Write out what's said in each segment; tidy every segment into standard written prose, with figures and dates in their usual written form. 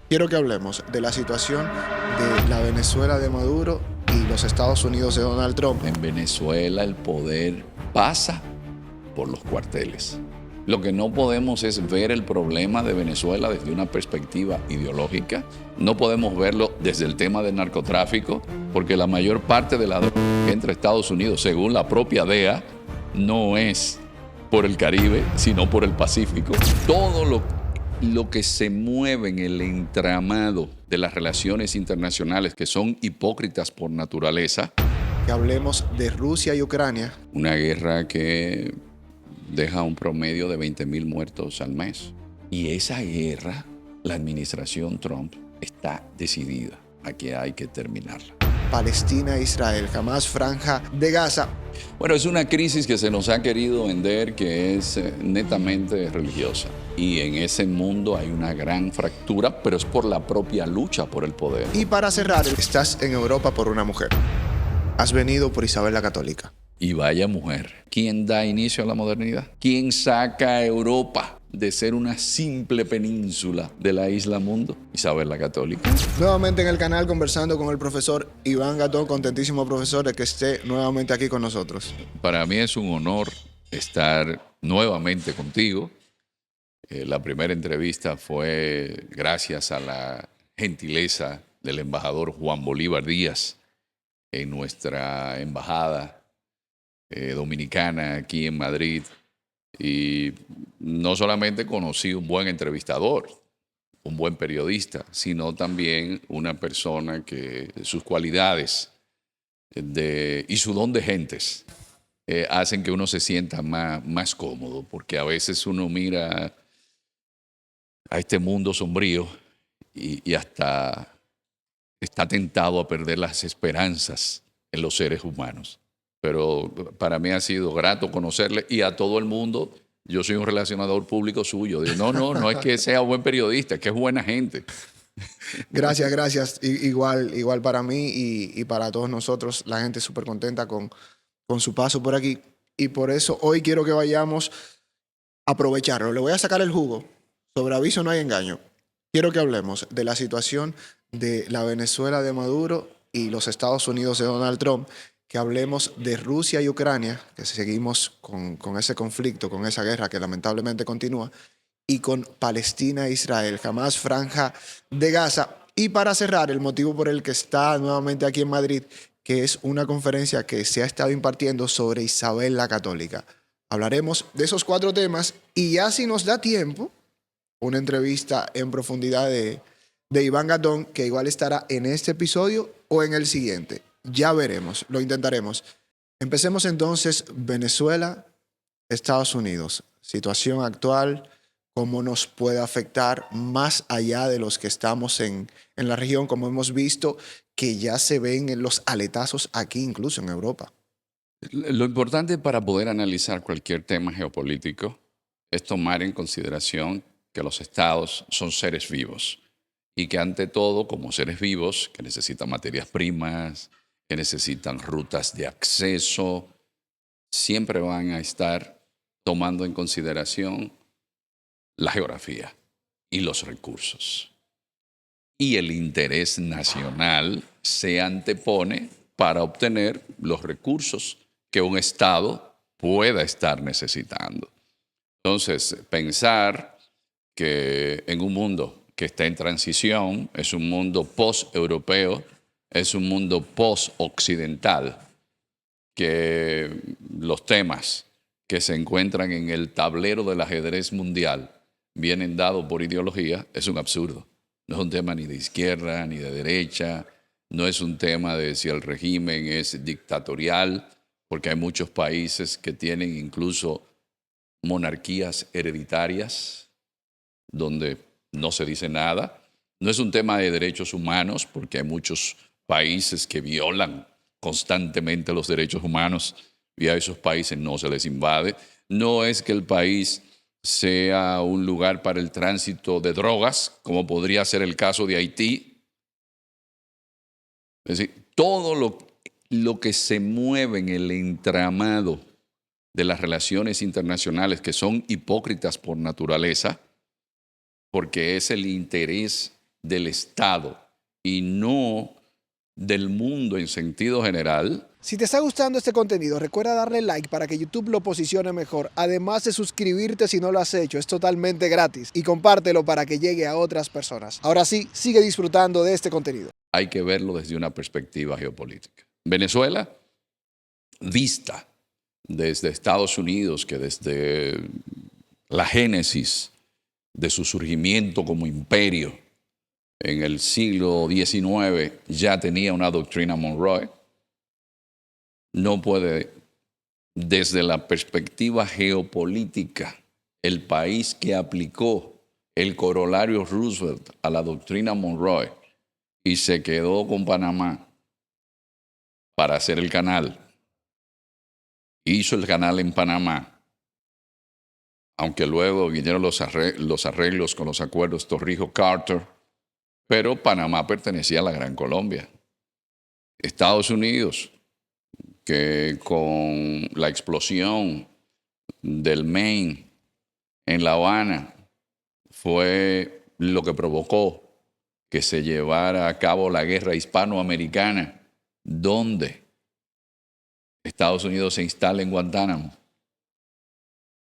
Quiero que hablemos de la situación de la Venezuela de Maduro y los Estados Unidos de Donald Trump. En Venezuela el poder pasa por los cuarteles. Lo que no podemos es ver el problema de Venezuela desde una perspectiva ideológica. No podemos verlo desde el tema del narcotráfico, porque la mayor parte de la droga que entra a Estados Unidos, según la propia DEA, no es por el Caribe, sino por el Pacífico. Todo lo que se mueve en el entramado de las relaciones internacionales, que son hipócritas por naturaleza. Que hablemos de Rusia y Ucrania. Una guerra que deja un promedio de 20,000 muertos al mes. Y esa guerra, la administración Trump está decidida a que hay que terminarla. Palestina e Israel, jamás franja de Gaza. Bueno, es una crisis que se nos ha querido vender que es netamente religiosa. Y en ese mundo hay una gran fractura, pero es por la propia lucha por el poder. Y para cerrar, estás en Europa por una mujer. Has venido por Isabel la Católica. Y vaya mujer, ¿quién da inicio a la modernidad? ¿Quién saca a Europa de ser una simple península de la isla mundo? Isabel la Católica. Nuevamente en el canal conversando con el profesor Iván Gatón, contentísimo profesor de que esté nuevamente aquí con nosotros. Para mí es un honor estar nuevamente contigo. La primera entrevista fue gracias a la gentileza del embajador Juan Bolívar Díaz en nuestra embajada dominicana aquí en Madrid. Y no solamente conocí un buen entrevistador, un buen periodista, sino también una persona que sus cualidades y su don de gentes hacen que uno se sienta más cómodo, porque a veces uno mira a este mundo sombrío y hasta está tentado a perder las esperanzas en los seres humanos. Pero para mí ha sido grato conocerle, y a todo el mundo. Yo soy un relacionador público suyo. Digo, no es que sea buen periodista, es que es buena gente. Gracias. Igual para mí y para todos nosotros. La gente súper contenta con su paso por aquí. Y por eso hoy quiero que vayamos a aprovecharlo. Le voy a sacar el jugo. Sobre aviso no hay engaño. Quiero que hablemos de la situación de la Venezuela de Maduro y los Estados Unidos de Donald Trump. Que hablemos de Rusia y Ucrania, que seguimos con ese conflicto, con esa guerra que lamentablemente continúa, y con Palestina e Israel, jamás franja de Gaza. Y para cerrar, el motivo por el que está nuevamente aquí en Madrid, que es una conferencia que se ha estado impartiendo sobre Isabel la Católica. Hablaremos de esos 4 temas y ya si nos da tiempo, una entrevista en profundidad de Iván Gatón, que igual estará en este episodio o en el siguiente. Ya veremos, lo intentaremos. Empecemos entonces, Venezuela, Estados Unidos. Situación actual, cómo nos puede afectar más allá de los que estamos en la región, como hemos visto que ya se ven en los aletazos aquí, incluso en Europa. Lo importante para poder analizar cualquier tema geopolítico es tomar en consideración que los estados son seres vivos y que ante todo, como seres vivos, que necesitan materias primas, que necesitan rutas de acceso, siempre van a estar tomando en consideración la geografía y los recursos. Y el interés nacional se antepone para obtener los recursos que un Estado pueda estar necesitando. Entonces, pensar que en un mundo que está en transición, es un mundo post-europeo, es un mundo post-occidental, que los temas que se encuentran en el tablero del ajedrez mundial vienen dados por ideología, es un absurdo. No es un tema ni de izquierda ni de derecha, no es un tema de si el régimen es dictatorial, porque hay muchos países que tienen incluso monarquías hereditarias donde no se dice nada. No es un tema de derechos humanos, porque hay muchos países que violan constantemente los derechos humanos y a esos países no se les invade. No es que el país sea un lugar para el tránsito de drogas, como podría ser el caso de Haití. Es decir, todo lo que se mueve en el entramado de las relaciones internacionales, que son hipócritas por naturaleza, porque es el interés del Estado y no del mundo en sentido general. Si te está gustando este contenido, recuerda darle like para que YouTube lo posicione mejor. Además de suscribirte si no lo has hecho, es totalmente gratis. Y compártelo para que llegue a otras personas. Ahora sí, sigue disfrutando de este contenido. Hay que verlo desde una perspectiva geopolítica. Venezuela, vista desde Estados Unidos, que desde la génesis de su surgimiento como imperio en el siglo XIX ya tenía una doctrina Monroe, no puede, desde la perspectiva geopolítica, el país que aplicó el corolario Roosevelt a la doctrina Monroe y se quedó con Panamá para hacer el canal, hizo el canal en Panamá, aunque luego vinieron los arreglos con los acuerdos Torrijos-Carter, pero Panamá pertenecía a la Gran Colombia. Estados Unidos, que con la explosión del Maine en La Habana fue lo que provocó que se llevara a cabo la guerra hispanoamericana, donde Estados Unidos se instala en Guantánamo,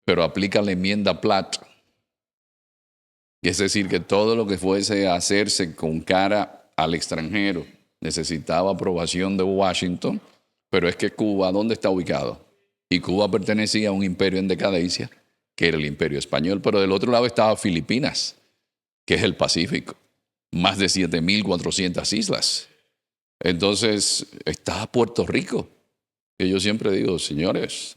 pero aplica la enmienda Platt. Es decir, que todo lo que fuese a hacerse con cara al extranjero necesitaba aprobación de Washington, pero es que Cuba, ¿dónde está ubicado? Y Cuba pertenecía a un imperio en decadencia, que era el Imperio Español, pero del otro lado estaba Filipinas, que es el Pacífico, más de 7.400 islas. Entonces está Puerto Rico, que yo siempre digo, señores,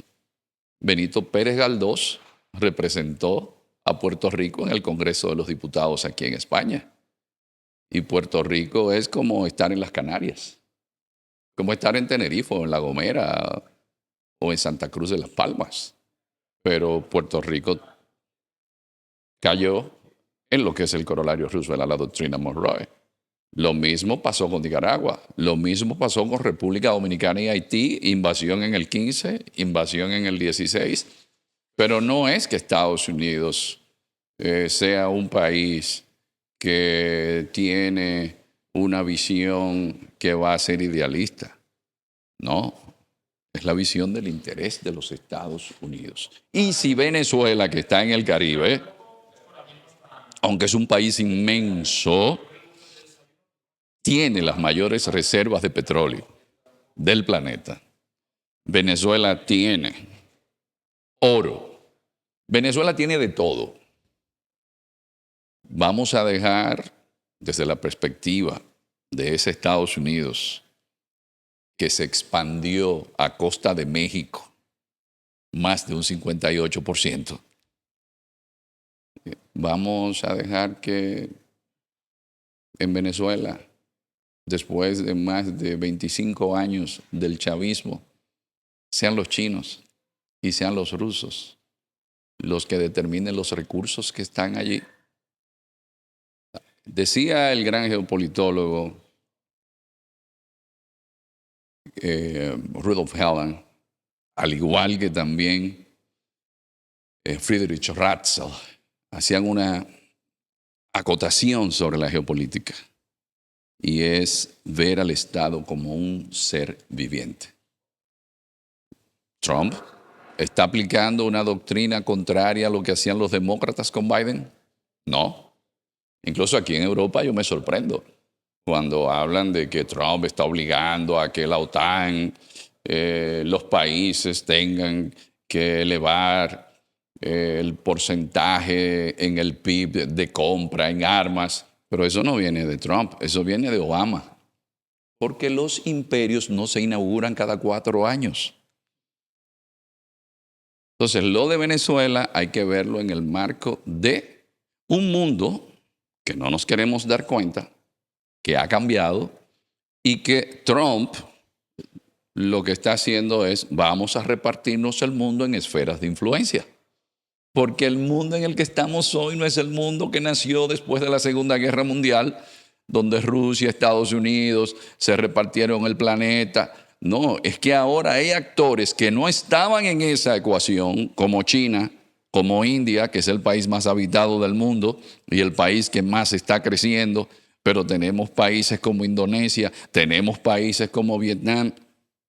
Benito Pérez Galdós representó a Puerto Rico en el Congreso de los Diputados aquí en España. Y Puerto Rico es como estar en las Canarias, como estar en Tenerife o en La Gomera o en Santa Cruz de las Palmas. Pero Puerto Rico cayó en lo que es el corolario Roosevelt a la doctrina Monroe. Lo mismo pasó con Nicaragua, lo mismo pasó con República Dominicana y Haití, invasión en el 15, invasión en el 16, pero no es que Estados Unidos sea un país que tiene una visión que va a ser idealista. No, es la visión del interés de los Estados Unidos. Y si Venezuela, que está en el Caribe, aunque es un país inmenso, tiene las mayores reservas de petróleo del planeta. Venezuela tiene oro. Venezuela tiene de todo. Vamos a dejar, desde la perspectiva de ese Estados Unidos que se expandió a costa de México, más de un 58%, vamos a dejar que en Venezuela, después de más de 25 años del chavismo, sean los chinos y sean los rusos los que determinen los recursos que están allí. Decía el gran geopolitólogo Rudolf Helen, al igual que también Friedrich Ratzel, hacían una acotación sobre la geopolítica, y es ver al Estado como un ser viviente. Trump está aplicando una doctrina contraria a lo que hacían los demócratas con Biden. No. Incluso aquí en Europa yo me sorprendo cuando hablan de que Trump está obligando a que la OTAN, los países tengan que elevar el porcentaje en el PIB de compra en armas. Pero eso no viene de Trump, eso viene de Obama. Porque los imperios no se inauguran cada 4 años. Entonces, lo de Venezuela hay que verlo en el marco de un mundo que no nos queremos dar cuenta, que ha cambiado y que Trump lo que está haciendo es vamos a repartirnos el mundo en esferas de influencia. Porque el mundo en el que estamos hoy no es el mundo que nació después de la Segunda Guerra Mundial, donde Rusia, Estados Unidos se repartieron el planeta. No, es que ahora hay actores que no estaban en esa ecuación, como China, como India, que es el país más habitado del mundo y el país que más está creciendo, pero tenemos países como Indonesia, tenemos países como Vietnam,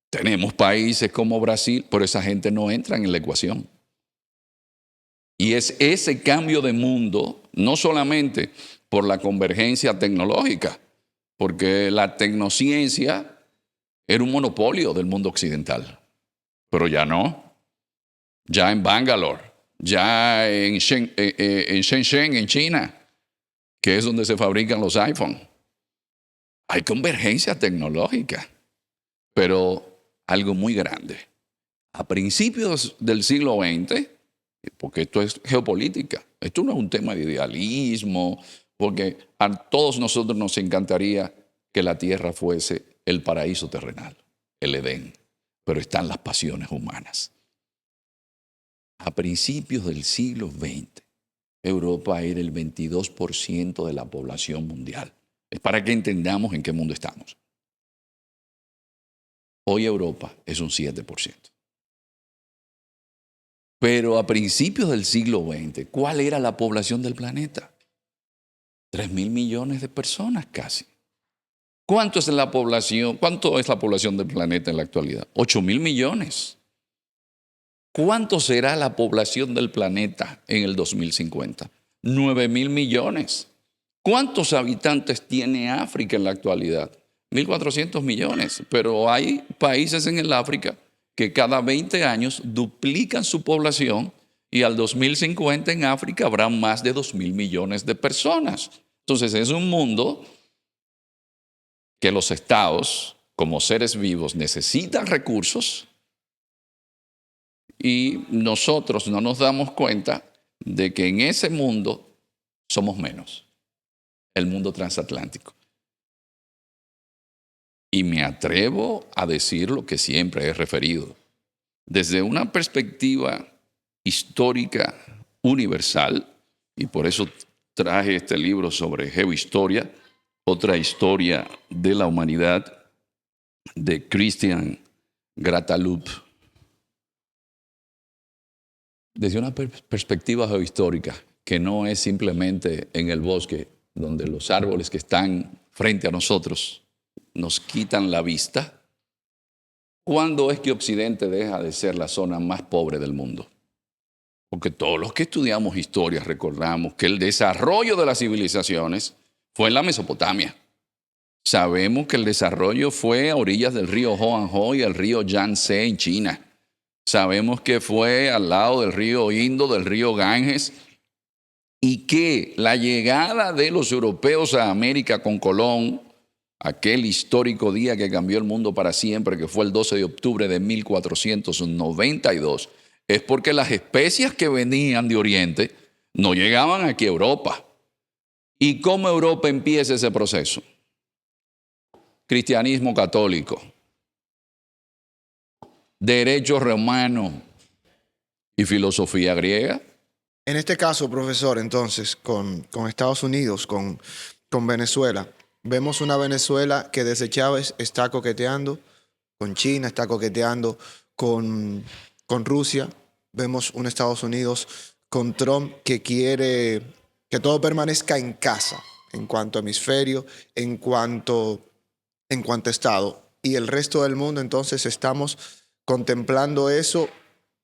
tenemos países como Brasil, pero esa gente no entra en la ecuación. Y es ese cambio de mundo, no solamente por la convergencia tecnológica, porque la tecnociencia era un monopolio del mundo occidental, pero ya no. Ya en Bangalore, ya en Shenzhen, en China, que es donde se fabrican los iPhones. Hay convergencia tecnológica, pero algo muy grande. A principios del siglo XX, porque esto es geopolítica, esto no es un tema de idealismo, porque a todos nosotros nos encantaría que la Tierra fuese el paraíso terrenal, el Edén, pero están las pasiones humanas. A principios del siglo XX, Europa era el 22% de la población mundial. Es para que entendamos en qué mundo estamos. Hoy Europa es un 7%. Pero a principios del siglo XX, ¿cuál era la población del planeta? 3.000 millones de personas casi. ¿Cuánto es la población del planeta en la actualidad? 8.000 millones. ¿Cuánto será la población del planeta en el 2050? 9.000 millones. ¿Cuántos habitantes tiene África en la actualidad? 1.400 millones. Pero hay países en el África que cada 20 años duplican su población y al 2050 en África habrá más de 2.000 millones de personas. Entonces es un mundo que los estados, como seres vivos, necesitan recursos y nosotros no nos damos cuenta de que en ese mundo somos menos, el mundo transatlántico. Y me atrevo a decir lo que siempre he referido. Desde una perspectiva histórica universal, y por eso traje este libro sobre geohistoria, otra historia de la humanidad, de Christian Gratalup. Desde una perspectiva geohistórica, que no es simplemente en el bosque, donde los árboles que están frente a nosotros nos quitan la vista, ¿cuándo es que Occidente deja de ser la zona más pobre del mundo? Porque todos los que estudiamos historia recordamos que el desarrollo de las civilizaciones fue en la Mesopotamia. Sabemos que el desarrollo fue a orillas del río Hoangho y el río Yangtze en China. Sabemos que fue al lado del río Indo, del río Ganges, y que la llegada de los europeos a América con Colón, aquel histórico día que cambió el mundo para siempre, que fue el 12 de octubre de 1492, es porque las especias que venían de Oriente no llegaban aquí a Europa. ¿Y cómo Europa empieza ese proceso? Cristianismo católico, derecho romano y filosofía griega. En este caso, profesor, entonces, con Estados Unidos, con Venezuela, vemos una Venezuela que desde Chávez está coqueteando con China, está coqueteando con Rusia. Vemos un Estados Unidos con Trump que quiere que todo permanezca en casa, en cuanto a hemisferio, en cuanto a Estado. Y el resto del mundo, entonces, estamos contemplando eso,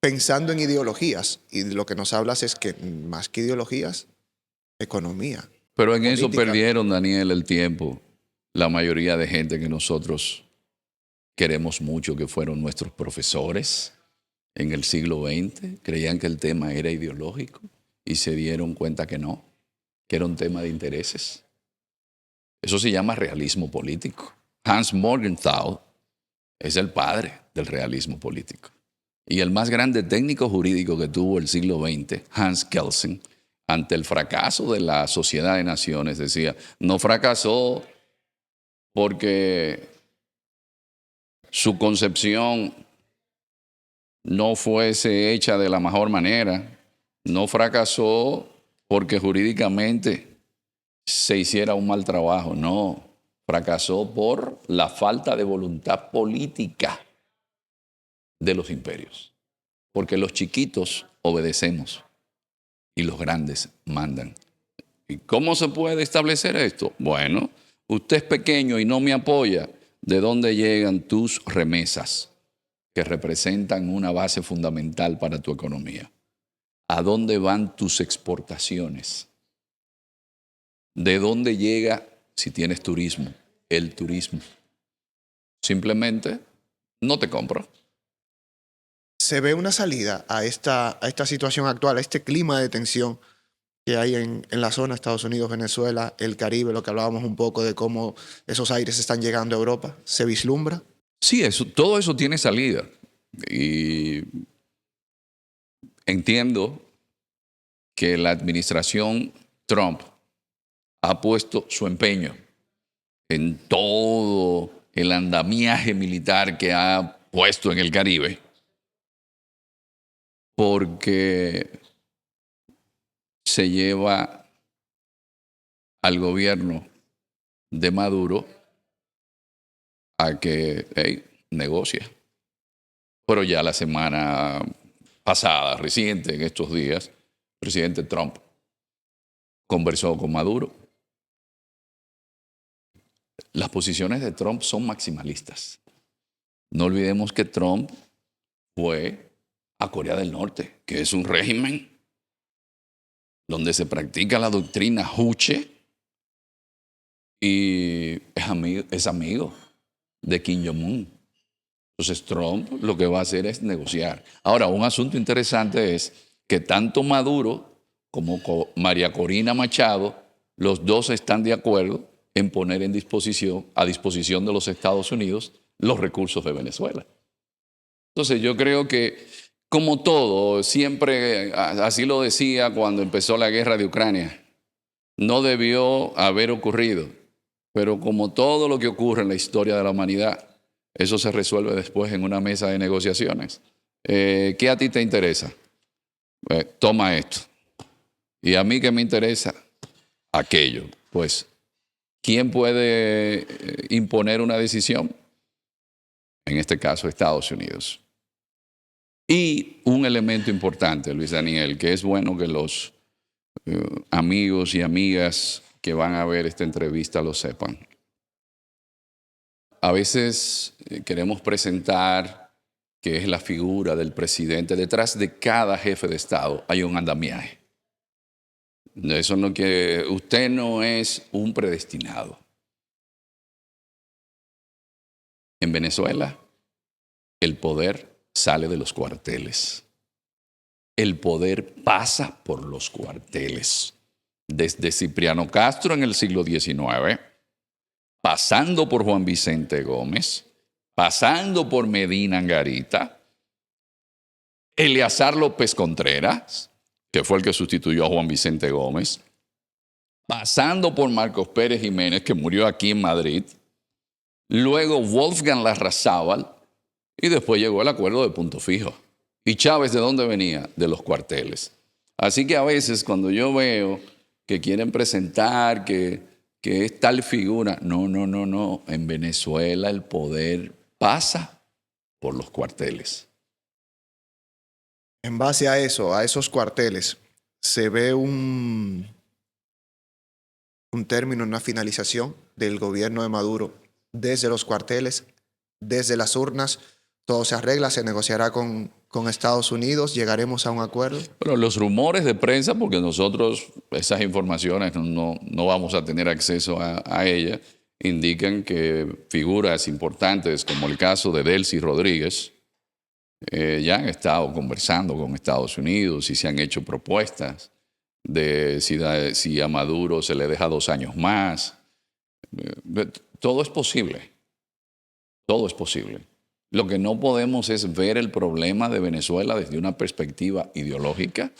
pensando en ideologías. Y lo que nos hablas es que más que ideologías, economía. Pero en política. eso perdieron, Daniel, el tiempo la mayoría de gente que nosotros queremos mucho, que fueron nuestros profesores en el siglo XX. Creían que el tema era ideológico y se dieron cuenta que no, que era un tema de intereses. Eso se llama realismo político. Hans Morgenthau es el padre del realismo político. Y el más grande técnico jurídico que tuvo el siglo XX, Hans Kelsen, ante el fracaso de la Sociedad de Naciones, decía, no fracasó porque su concepción no fuese hecha de la mejor manera, no fracasó porque jurídicamente se hiciera un mal trabajo, no, fracasó por la falta de voluntad política de los imperios, porque los chiquitos obedecemos, y los grandes mandan. ¿Y cómo se puede establecer esto? Bueno, usted es pequeño y no me apoya. ¿De dónde llegan tus remesas, que representan una base fundamental para tu economía? ¿A dónde van tus exportaciones? ¿De dónde llega, si tienes turismo, el turismo? Simplemente no te compro. ¿Se ve una salida a esta situación actual, a este clima de tensión que hay en la zona Estados Unidos, Venezuela, el Caribe, lo que hablábamos un poco de cómo esos aires están llegando a Europa? ¿Se vislumbra? Sí, todo eso tiene salida. Y entiendo que la administración Trump ha puesto su empeño en todo el andamiaje militar que ha puesto en el Caribe, porque se lleva al gobierno de Maduro a que negocie. Pero ya la semana pasada, reciente, en estos días, el presidente Trump conversó con Maduro. Las posiciones de Trump son maximalistas. No olvidemos que Trump fue a Corea del Norte, que es un régimen donde se practica la doctrina Juche y es amigo de Kim Jong-un. Entonces Trump lo que va a hacer es negociar. Ahora, un asunto interesante es que tanto Maduro como María Corina Machado, los dos están de acuerdo en poner a disposición de los Estados Unidos los recursos de Venezuela. Entonces yo creo que, como todo, siempre, así lo decía cuando empezó la guerra de Ucrania, no debió haber ocurrido, pero como todo lo que ocurre en la historia de la humanidad, eso se resuelve después en una mesa de negociaciones. ¿Qué a ti te interesa? Toma esto. Y a mí que me interesa aquello. Pues, ¿quién puede imponer una decisión? En este caso, Estados Unidos. Y un elemento importante, Luis Daniel, que es bueno que los amigos y amigas que van a ver esta entrevista lo sepan. A veces queremos presentar que es la figura del presidente. Detrás de cada jefe de Estado hay un andamiaje. Eso no que usted no es un predestinado. En Venezuela, el poder sale de los cuarteles. El poder pasa por los cuarteles. Desde Cipriano Castro en el siglo XIX, pasando por Juan Vicente Gómez, pasando por Medina Angarita, Eleazar López Contreras, que fue el que sustituyó a Juan Vicente Gómez, pasando por Marcos Pérez Jiménez, que murió aquí en Madrid, luego Wolfgang Larrazábal, y después llegó el acuerdo de Punto Fijo. ¿Y Chávez de dónde venía? De los cuarteles. Así que a veces cuando yo veo que quieren presentar que es tal figura, no. En Venezuela el poder pasa por los cuarteles. En base a eso, a esos cuarteles, se ve un término, una finalización del gobierno de Maduro desde los cuarteles, desde las urnas. Todo se arregla, se negociará con Estados Unidos, llegaremos a un acuerdo. Pero los rumores de prensa, porque nosotros esas informaciones no vamos a tener acceso a ellas, indican que figuras importantes como el caso de Delcy Rodríguez ya han estado conversando con Estados Unidos y se han hecho propuestas de si a Maduro se le deja 2 años más. Todo es posible. Todo es posible. Lo que no podemos es ver el problema de Venezuela desde una perspectiva ideológica.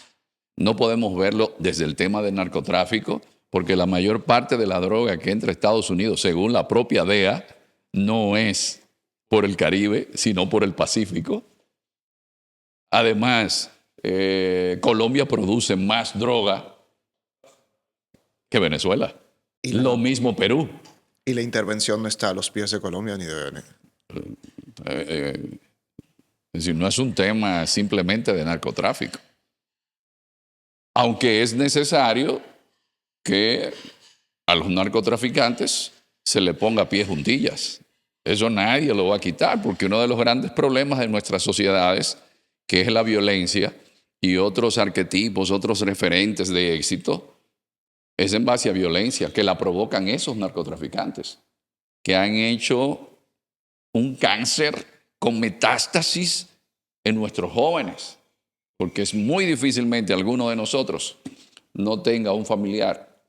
No podemos verlo desde el tema del narcotráfico, porque la mayor parte de la droga que entra a Estados Unidos, según la propia DEA, no es por el Caribe, sino por el Pacífico. Además, Colombia produce más droga que Venezuela. Lo mismo Perú. Y la intervención no está a los pies de Colombia ni de Venezuela. Es decir, no es un tema simplemente de narcotráfico. Aunque es necesario que a los narcotraficantes se le ponga pies juntillas. Eso nadie lo va a quitar, porque uno de los grandes problemas de nuestras sociedades, que es la violencia y otros arquetipos, otros referentes de éxito, es en base a violencia que la provocan esos narcotraficantes, que han hecho un cáncer con metástasis en nuestros jóvenes, porque es muy difícilmente alguno de nosotros no tenga un familiar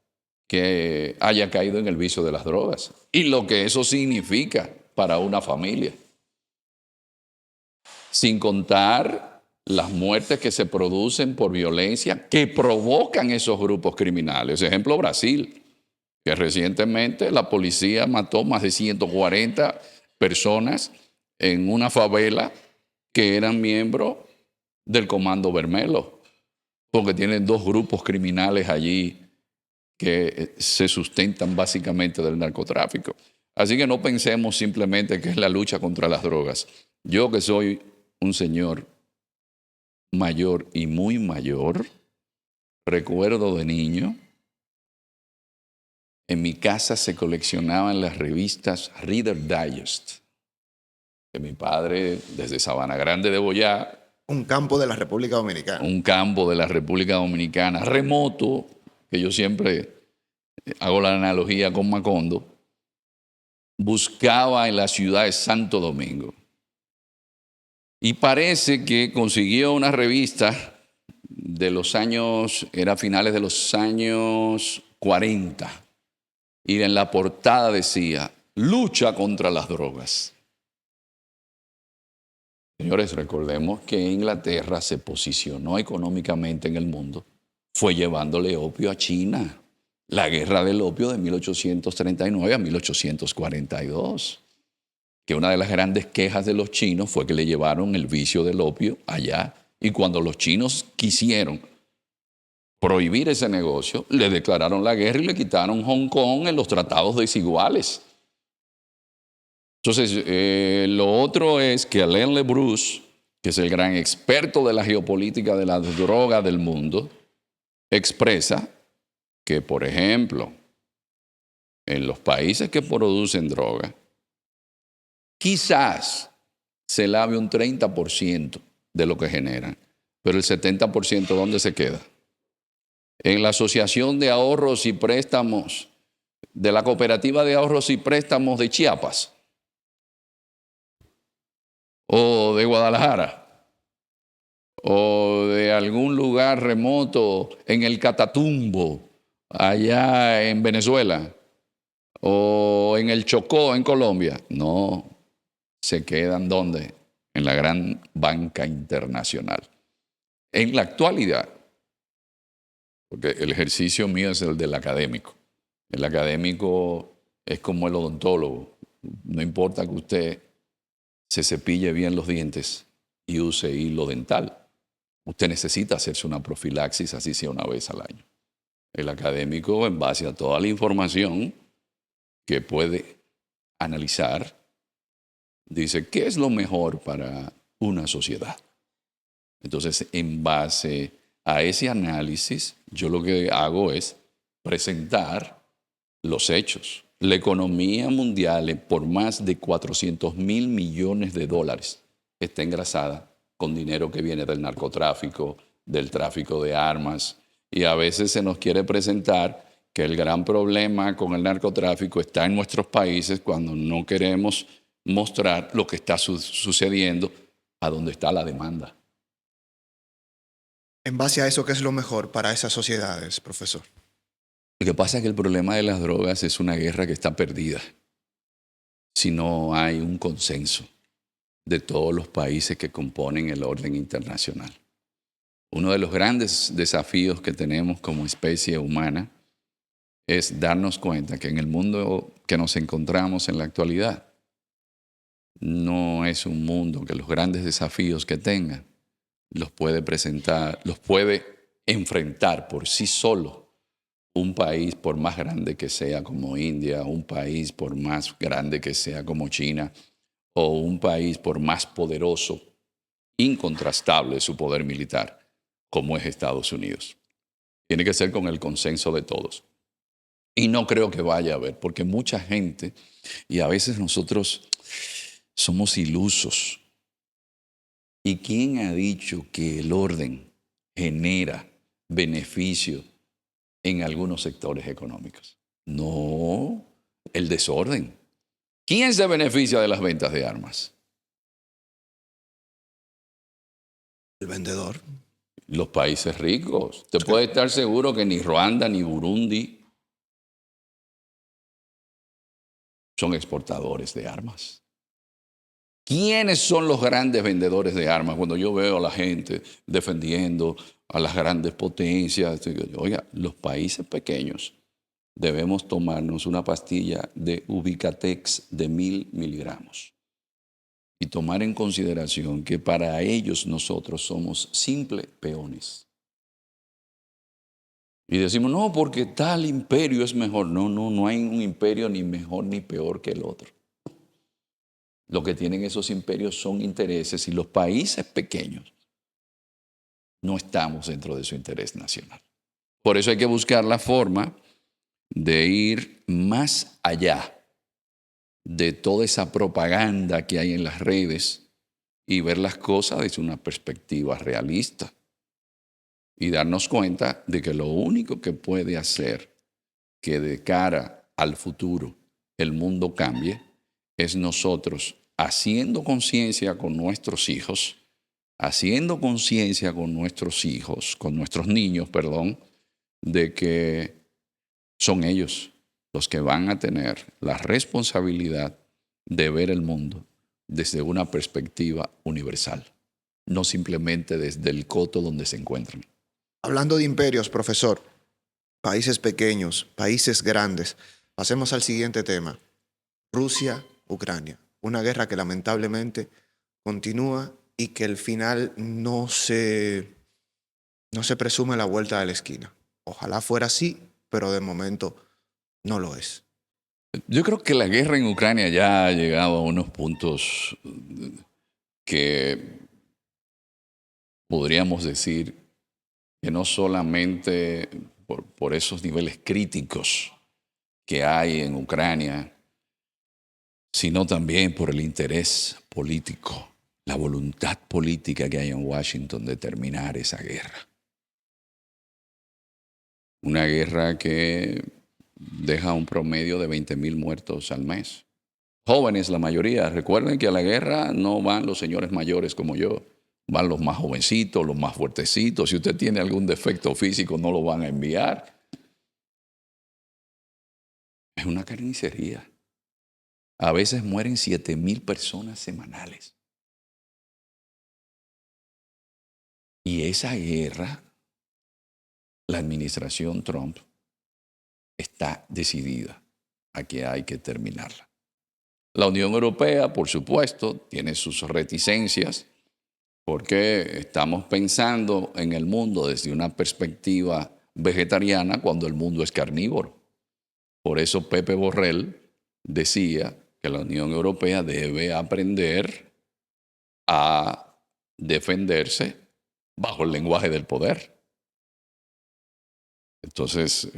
que haya caído en el vicio de las drogas y lo que eso significa para una familia. Sin contar las muertes que se producen por violencia que provocan esos grupos criminales. Ejemplo, Brasil, que recientemente la policía mató más de 140 personas en una favela que eran miembros del Comando Vermelho, porque tienen dos grupos criminales allí que se sustentan básicamente del narcotráfico. Así que no pensemos simplemente que es la lucha contra las drogas. Yo, que soy un señor mayor y muy mayor, recuerdo de niño, en mi casa se coleccionaban las revistas Reader Digest, que mi padre, desde Sabana Grande de Boyá, Un campo de la República Dominicana. un campo de la República Dominicana remoto, que yo siempre hago la analogía con Macondo, buscaba en la ciudad de Santo Domingo. Y parece que consiguió una revista de los años, era finales de los años 40, y en la portada decía, lucha contra las drogas. Señores, recordemos que Inglaterra se posicionó económicamente en el mundo, fue llevándole opio a China. La guerra del opio de 1839 a 1842, que una de las grandes quejas de los chinos fue que le llevaron el vicio del opio allá. Y cuando los chinos quisieron prohibir ese negocio, le declararon la guerra y le quitaron Hong Kong en los tratados desiguales. Entonces, lo otro es que Alain LeBruce, que es el gran experto de la geopolítica de la droga del mundo, expresa que, por ejemplo, en los países que producen droga, quizás se lave un 30% de lo que generan, pero el 70% ¿dónde se queda? En la Asociación de Ahorros y Préstamos, de la Cooperativa de Ahorros y Préstamos de Chiapas, o de Guadalajara, o de algún lugar remoto en el Catatumbo, allá en Venezuela, o en el Chocó, en Colombia. No, se quedan ¿dónde? En la gran banca internacional. En la actualidad, porque el ejercicio mío es el del académico. El académico es como el odontólogo. No importa que usted se cepille bien los dientes y use hilo dental. Usted necesita hacerse una profilaxis, así sea una vez al año. El académico, en base a toda la información que puede analizar, dice, ¿qué es lo mejor para una sociedad? Entonces, en base a ese análisis, yo lo que hago es presentar los hechos. La economía mundial, por más de 400.000 millones de dólares, está engrasada con dinero que viene del narcotráfico, del tráfico de armas. Y a veces se nos quiere presentar que el gran problema con el narcotráfico está en nuestros países cuando no queremos mostrar lo que está sucediendo a donde está la demanda. En base a eso, ¿qué es lo mejor para esas sociedades, profesor? Lo que pasa es que el problema de las drogas es una guerra que está perdida si no hay un consenso de todos los países que componen el orden internacional. Uno de los grandes desafíos que tenemos como especie humana es darnos cuenta que en el mundo que nos encontramos en la actualidad no es un mundo que los grandes desafíos que tenga los puede presentar, los puede enfrentar por sí solo un país por más grande que sea como India, un país por más grande que sea como China, o un país por más poderoso, incontrastable su poder militar, como es Estados Unidos. Tiene que ser con el consenso de todos. Y no creo que vaya a haber, porque mucha gente, y a veces nosotros somos ilusos. ¿Y quién ha dicho que el orden genera beneficio en algunos sectores económicos? No, el desorden. ¿Quién se beneficia de las ventas de armas? El vendedor. Los países ricos. Te puedes estar seguro que ni Ruanda ni Burundi son exportadores de armas. ¿Quiénes son los grandes vendedores de armas? Cuando yo veo a la gente defendiendo a las grandes potencias, oiga, los países pequeños debemos tomarnos una pastilla de Ubicatex de 1000 miligramos y tomar en consideración que para ellos nosotros somos simples peones. Y decimos, no, porque tal imperio es mejor. No hay un imperio ni mejor ni peor que el otro. Lo que tienen esos imperios son intereses y los países pequeños no estamos dentro de su interés nacional. Por eso hay que buscar la forma de ir más allá de toda esa propaganda que hay en las redes y ver las cosas desde una perspectiva realista y darnos cuenta de que lo único que puede hacer que de cara al futuro el mundo cambie es nosotros haciendo conciencia con nuestros hijos, con nuestros niños, de que son ellos los que van a tener la responsabilidad de ver el mundo desde una perspectiva universal, no simplemente desde el coto donde se encuentran. Hablando de imperios, profesor, países pequeños, países grandes, pasemos al siguiente tema. Rusia, Ucrania. Una guerra que lamentablemente continúa y que el final no se presume la vuelta de la esquina. Ojalá fuera así, pero de momento no lo es. Yo creo que la guerra en Ucrania ya ha llegado a unos puntos que podríamos decir que no solamente por esos niveles críticos que hay en Ucrania, sino también por el interés político, la voluntad política que hay en Washington de terminar esa guerra. Una guerra que deja un promedio de 20,000 muertos al mes. Jóvenes la mayoría. Recuerden que a la guerra no van los señores mayores como yo. Van los más jovencitos, los más fuertecitos. Si usted tiene algún defecto físico, no lo van a enviar. Es una carnicería. A veces mueren 7,000 personas semanales. Y esa guerra, la administración Trump está decidida a que hay que terminarla. La Unión Europea, por supuesto, tiene sus reticencias porque estamos pensando en el mundo desde una perspectiva vegetariana cuando el mundo es carnívoro. Por eso Pepe Borrell decía que la Unión Europea debe aprender a defenderse bajo el lenguaje del poder. Entonces,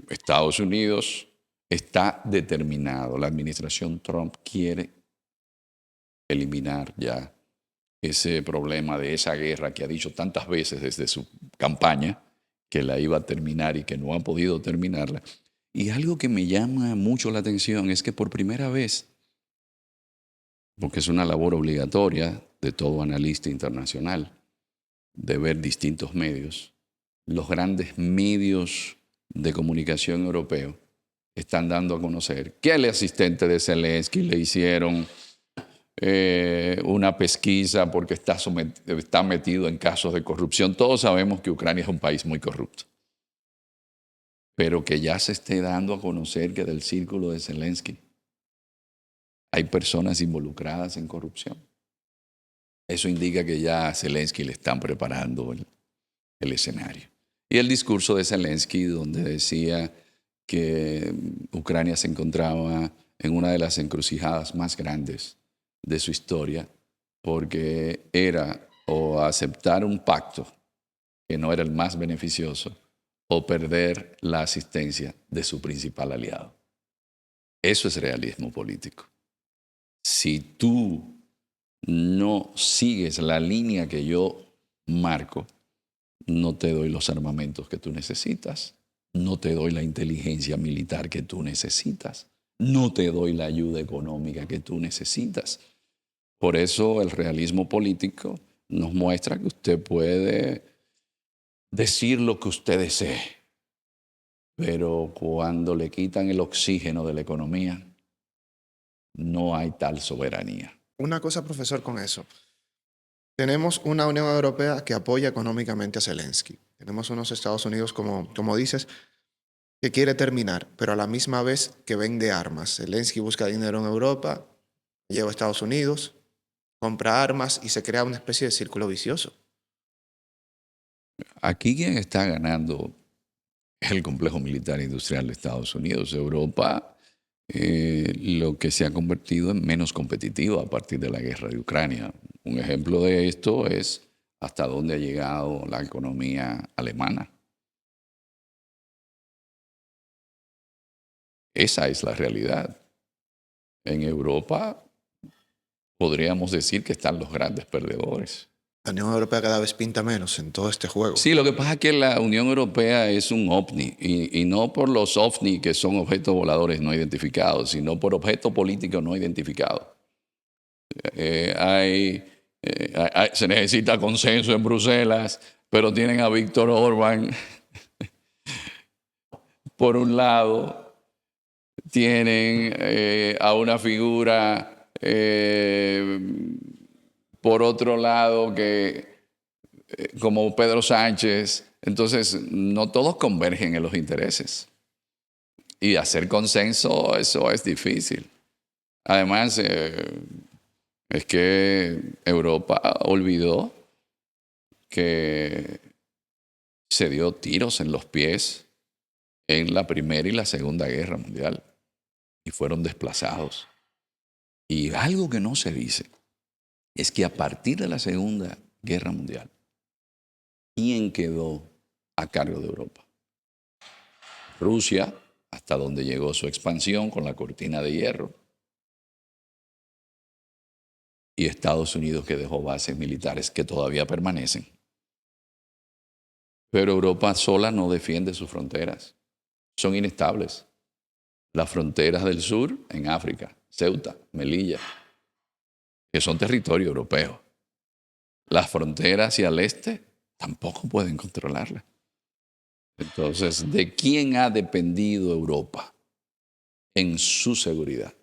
Estados Unidos está determinado. La administración Trump quiere eliminar ya ese problema de esa guerra que ha dicho tantas veces desde su campaña que la iba a terminar y que no ha podido terminarla. Y algo que me llama mucho la atención es que por primera vez, porque es una labor obligatoria de todo analista internacional, de ver distintos medios, los grandes medios de comunicación europeos están dando a conocer que al asistente de Zelensky le hicieron una pesquisa porque está metido en casos de corrupción. Todos sabemos que Ucrania es un país muy corrupto, pero que ya se esté dando a conocer que del círculo de Zelensky hay personas involucradas en corrupción. Eso indica que ya a Zelensky le están preparando el escenario. Y el discurso de Zelensky, donde decía que Ucrania se encontraba en una de las encrucijadas más grandes de su historia, porque era o aceptar un pacto que no era el más beneficioso, o perder la asistencia de su principal aliado. Eso es realismo político. Si tú no sigues la línea que yo marco, no te doy los armamentos que tú necesitas, no te doy la inteligencia militar que tú necesitas, no te doy la ayuda económica que tú necesitas. Por eso el realismo político nos muestra que usted puede decir lo que usted desee, pero cuando le quitan el oxígeno de la economía, no hay tal soberanía. Una cosa, profesor, con eso. Tenemos una Unión Europea que apoya económicamente a Zelensky. Tenemos unos Estados Unidos, como dices, que quiere terminar, pero a la misma vez que vende armas. Zelensky busca dinero en Europa, lleva a Estados Unidos, compra armas y se crea una especie de círculo vicioso. Aquí quien está ganando es el complejo militar industrial de Estados Unidos. Europa, lo que se ha convertido en menos competitivo a partir de la guerra de Ucrania. Un ejemplo de esto es hasta dónde ha llegado la economía alemana. Esa es la realidad. En Europa podríamos decir que están los grandes perdedores. La Unión Europea cada vez pinta menos en todo este juego. Sí, lo que pasa es que la Unión Europea es un ovni, y no por los ovni que son objetos voladores no identificados, sino por objetos políticos no identificados. Se necesita consenso en Bruselas, pero tienen a Víctor Orbán por un lado, tienen a una figura por otro lado que como Pedro Sánchez. Entonces, no todos convergen en los intereses. Y hacer consenso, eso es difícil. Además, es que Europa olvidó que se dio tiros en los pies en la Primera y la Segunda Guerra Mundial y fueron desplazados. Y algo que no se dice es que a partir de la Segunda Guerra Mundial, ¿quién quedó a cargo de Europa? Rusia, hasta donde llegó su expansión con la cortina de hierro, y Estados Unidos, que dejó bases militares que todavía permanecen. Pero Europa sola no defiende sus fronteras. Son inestables. Las fronteras del sur en África, Ceuta, Melilla, que son territorio europeo. Las fronteras hacia el este tampoco pueden controlarlas. Entonces, ¿de quién ha dependido Europa en su seguridad?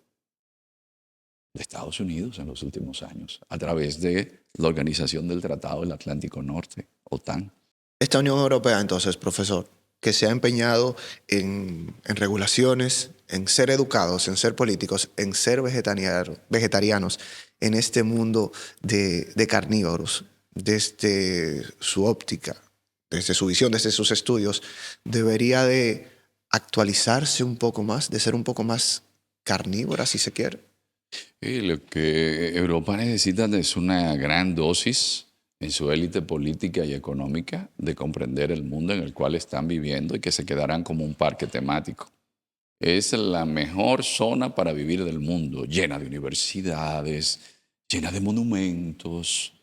De Estados Unidos en los últimos años, a través de la Organización del Tratado del Atlántico Norte, OTAN. Esta Unión Europea, entonces, profesor, que se ha empeñado en regulaciones, en ser educados, en ser políticos, en ser vegetarianos en este mundo de carnívoros, desde su óptica, desde su visión, desde sus estudios, debería de actualizarse un poco más, de ser un poco más carnívora, si se quiere. Y lo que Europa necesita es una gran dosis en su élite política y económica de comprender el mundo en el cual están viviendo y que se quedarán como un parque temático. Es la mejor zona para vivir del mundo, llena de universidades, llena de monumentos,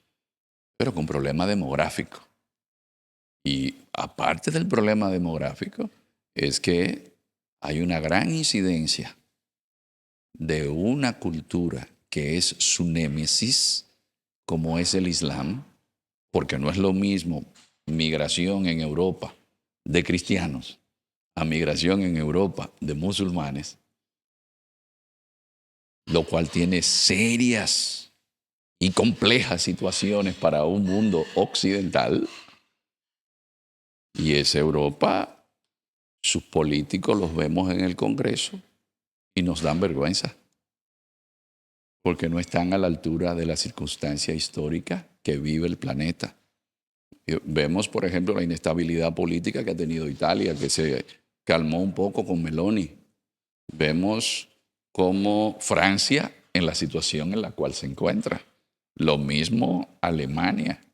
pero con problema demográfico. Y aparte del problema demográfico, es que hay una gran incidencia de una cultura que es su némesis, como es el Islam, porque no es lo mismo migración en Europa de cristianos a migración en Europa de musulmanes, lo cual tiene serias y complejas situaciones para un mundo occidental. Y esa Europa, sus políticos los vemos en el Congreso y nos dan vergüenza, porque no están a la altura de la circunstancia histórica que vive el planeta. Vemos, por ejemplo, la inestabilidad política que ha tenido Italia, que se calmó un poco con Meloni. Vemos cómo Francia, en la situación en la cual se encuentra. Lo mismo Alemania.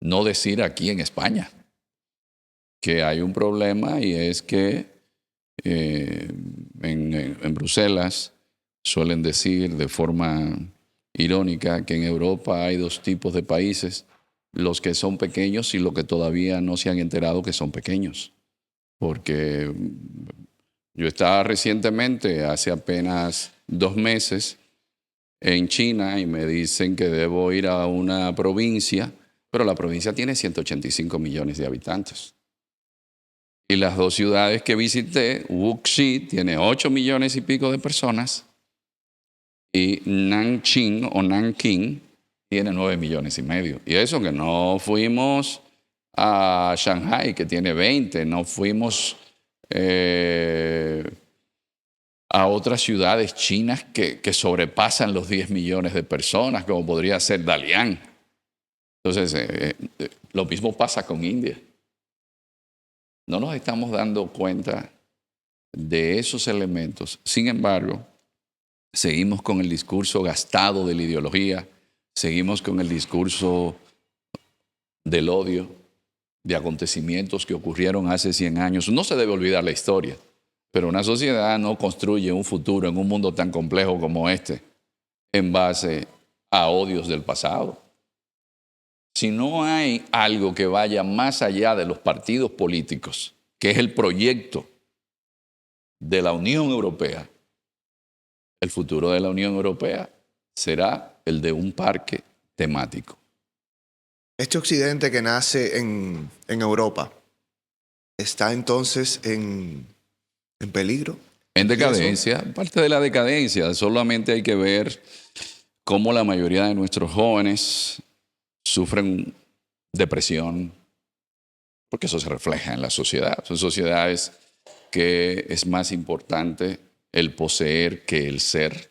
No decir aquí en España, que hay un problema y es que en Bruselas suelen decir de forma irónica que en Europa hay dos tipos de países, los que son pequeños y los que todavía no se han enterado que son pequeños. Porque yo estaba recientemente, hace apenas 2 meses, en China y me dicen que debo ir a una provincia, pero la provincia tiene 185 millones de habitantes. Y las 2 ciudades que visité, Wuxi tiene 8 millones y pico de personas y Nanjing o Nanking tiene 9 millones y medio. Y eso que no fuimos a Shanghai, que tiene 20, no fuimos a otras ciudades chinas que sobrepasan los 10 millones de personas, como podría ser Dalian. Entonces, lo mismo pasa con India. No nos estamos dando cuenta de esos elementos. Sin embargo, seguimos con el discurso gastado de la ideología, seguimos con el discurso del odio, de acontecimientos que ocurrieron hace 100 años. No se debe olvidar la historia, pero una sociedad no construye un futuro en un mundo tan complejo como este en base a odios del pasado. Si no hay algo que vaya más allá de los partidos políticos, que es el proyecto de la Unión Europea, el futuro de la Unión Europea será el de un parque temático. Este occidente que nace en Europa está entonces en peligro. En decadencia, parte de la decadencia. Solamente hay que ver cómo la mayoría de nuestros jóvenes sufren depresión, porque eso se refleja en la sociedad. Son sociedades que es más importante el poseer que el ser.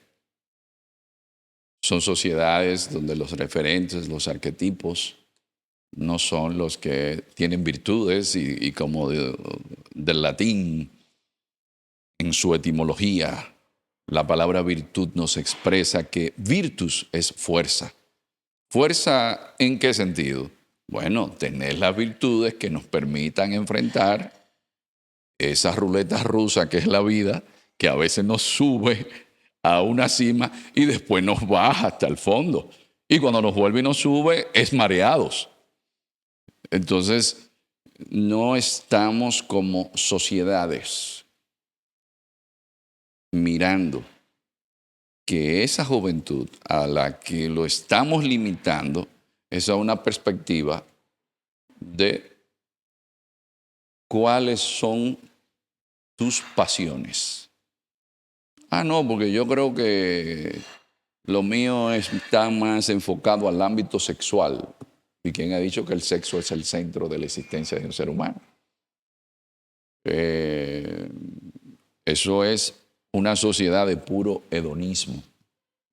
Son sociedades donde los referentes, los arquetipos, no son los que tienen virtudes y como del latín, en su etimología, la palabra virtud nos expresa que virtus es fuerza. ¿Fuerza en qué sentido? Bueno, tener las virtudes que nos permitan enfrentar esa ruleta rusa que es la vida, que a veces nos sube a una cima y después nos baja hasta el fondo. Y cuando nos vuelve y nos sube, es mareados. Entonces, no estamos como sociedades mirando que esa juventud a la que lo estamos limitando es a una perspectiva de cuáles son tus pasiones. No, porque yo creo que lo mío está más enfocado al ámbito sexual. ¿Y quién ha dicho que el sexo es el centro de la existencia de un ser humano? Eso es una sociedad de puro hedonismo.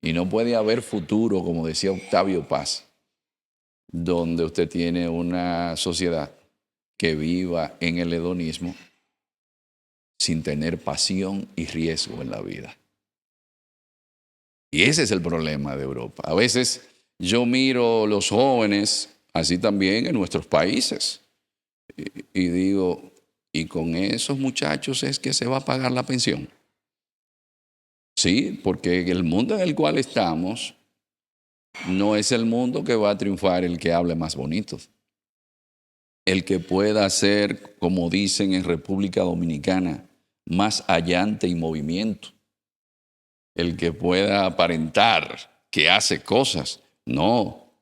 Y no puede haber futuro, como decía Octavio Paz, donde usted tiene una sociedad que viva en el hedonismo sin tener pasión y riesgo en la vida. Y ese es el problema de Europa. A veces yo miro los jóvenes, así también en nuestros países, y digo, ¿y con esos muchachos es que se va a pagar la pensión? Sí, porque el mundo en el cual estamos no es el mundo que va a triunfar el que hable más bonito. El que pueda ser, como dicen en República Dominicana, más allante y movimiento. El que pueda aparentar que hace cosas. No,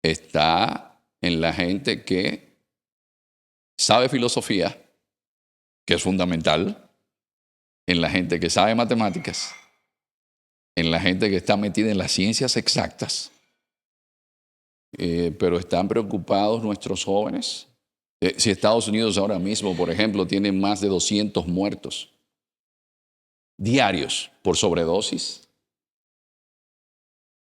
está en la gente que sabe filosofía, que es fundamental, en la gente que sabe matemáticas, en la gente que está metida en las ciencias exactas, pero están preocupados nuestros jóvenes. Si Estados Unidos ahora mismo, por ejemplo, tiene más de 200 muertos diarios por sobredosis.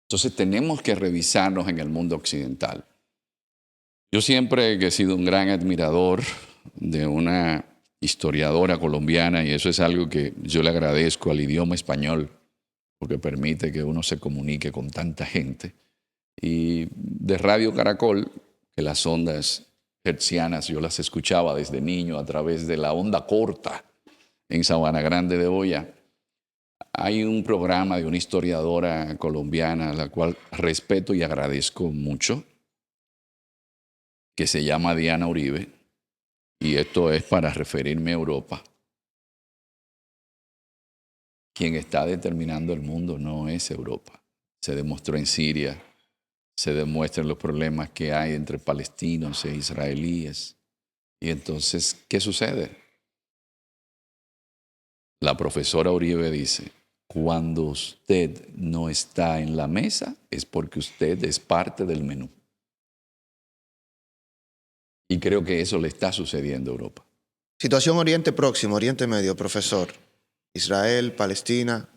Entonces tenemos que revisarnos en el mundo occidental. Yo siempre he sido un gran admirador de una historiadora colombiana y eso es algo que yo le agradezco al idioma español porque permite que uno se comunique con tanta gente. Y de Radio Caracol, que las ondas hertzianas, yo las escuchaba desde niño a través de la onda corta en Sabana Grande de Boyá. Hay un programa de una historiadora colombiana, a la cual respeto y agradezco mucho, que se llama Diana Uribe, y esto es para referirme a Europa. Quien está determinando el mundo no es Europa. Se demostró en Siria, se demuestran los problemas que hay entre palestinos e israelíes. Y entonces, ¿qué sucede? La profesora Uribe dice, cuando usted no está en la mesa es porque usted es parte del menú. Y creo que eso le está sucediendo a Europa. Situación Oriente Próximo, Oriente Medio, profesor. Israel, Palestina,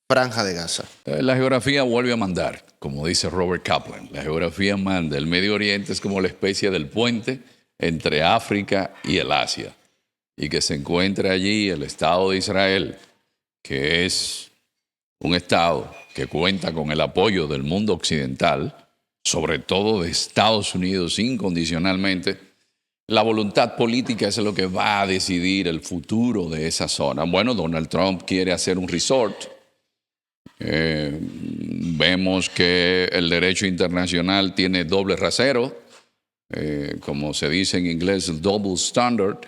Franja de Gaza. La geografía vuelve a mandar, como dice Robert Kaplan. La geografía manda. El Medio Oriente es como la especie del puente entre África y el Asia. Y que se encuentre allí el Estado de Israel, que es un Estado que cuenta con el apoyo del mundo occidental, sobre todo de Estados Unidos incondicionalmente. La voluntad política es lo que va a decidir el futuro de esa zona. Bueno, Donald Trump quiere hacer un resort. Vemos que el derecho internacional tiene doble rasero, como se dice en inglés, el double standard.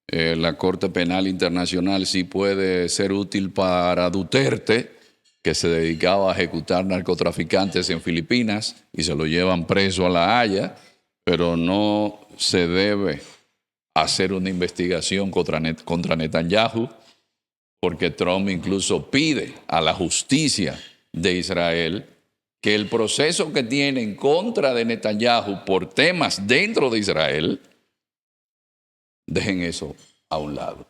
La Corte Penal Internacional sí puede ser útil para Duterte, que se dedicaba a ejecutar narcotraficantes en Filipinas y se lo llevan preso a La Haya, pero no se debe hacer una investigación contra Netanyahu, porque Trump incluso pide a la justicia de Israel que el proceso que tiene en contra de Netanyahu por temas dentro de Israel, dejen eso a un lado.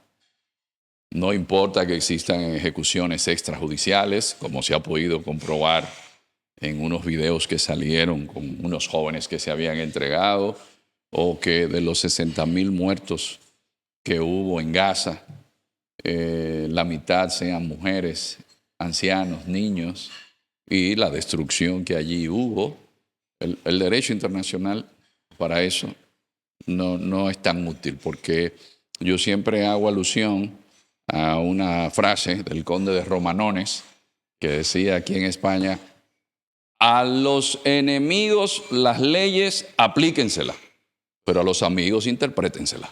No importa que existan ejecuciones extrajudiciales, como se ha podido comprobar en unos videos que salieron con unos jóvenes que se habían entregado, o que de los 60,000 muertos que hubo en Gaza, la mitad sean mujeres, ancianos, niños, y la destrucción que allí hubo. El derecho internacional para eso no es tan útil, porque yo siempre hago alusión a una frase del conde de Romanones que decía aquí en España: a los enemigos las leyes aplíquenselas, pero a los amigos interprétenselas.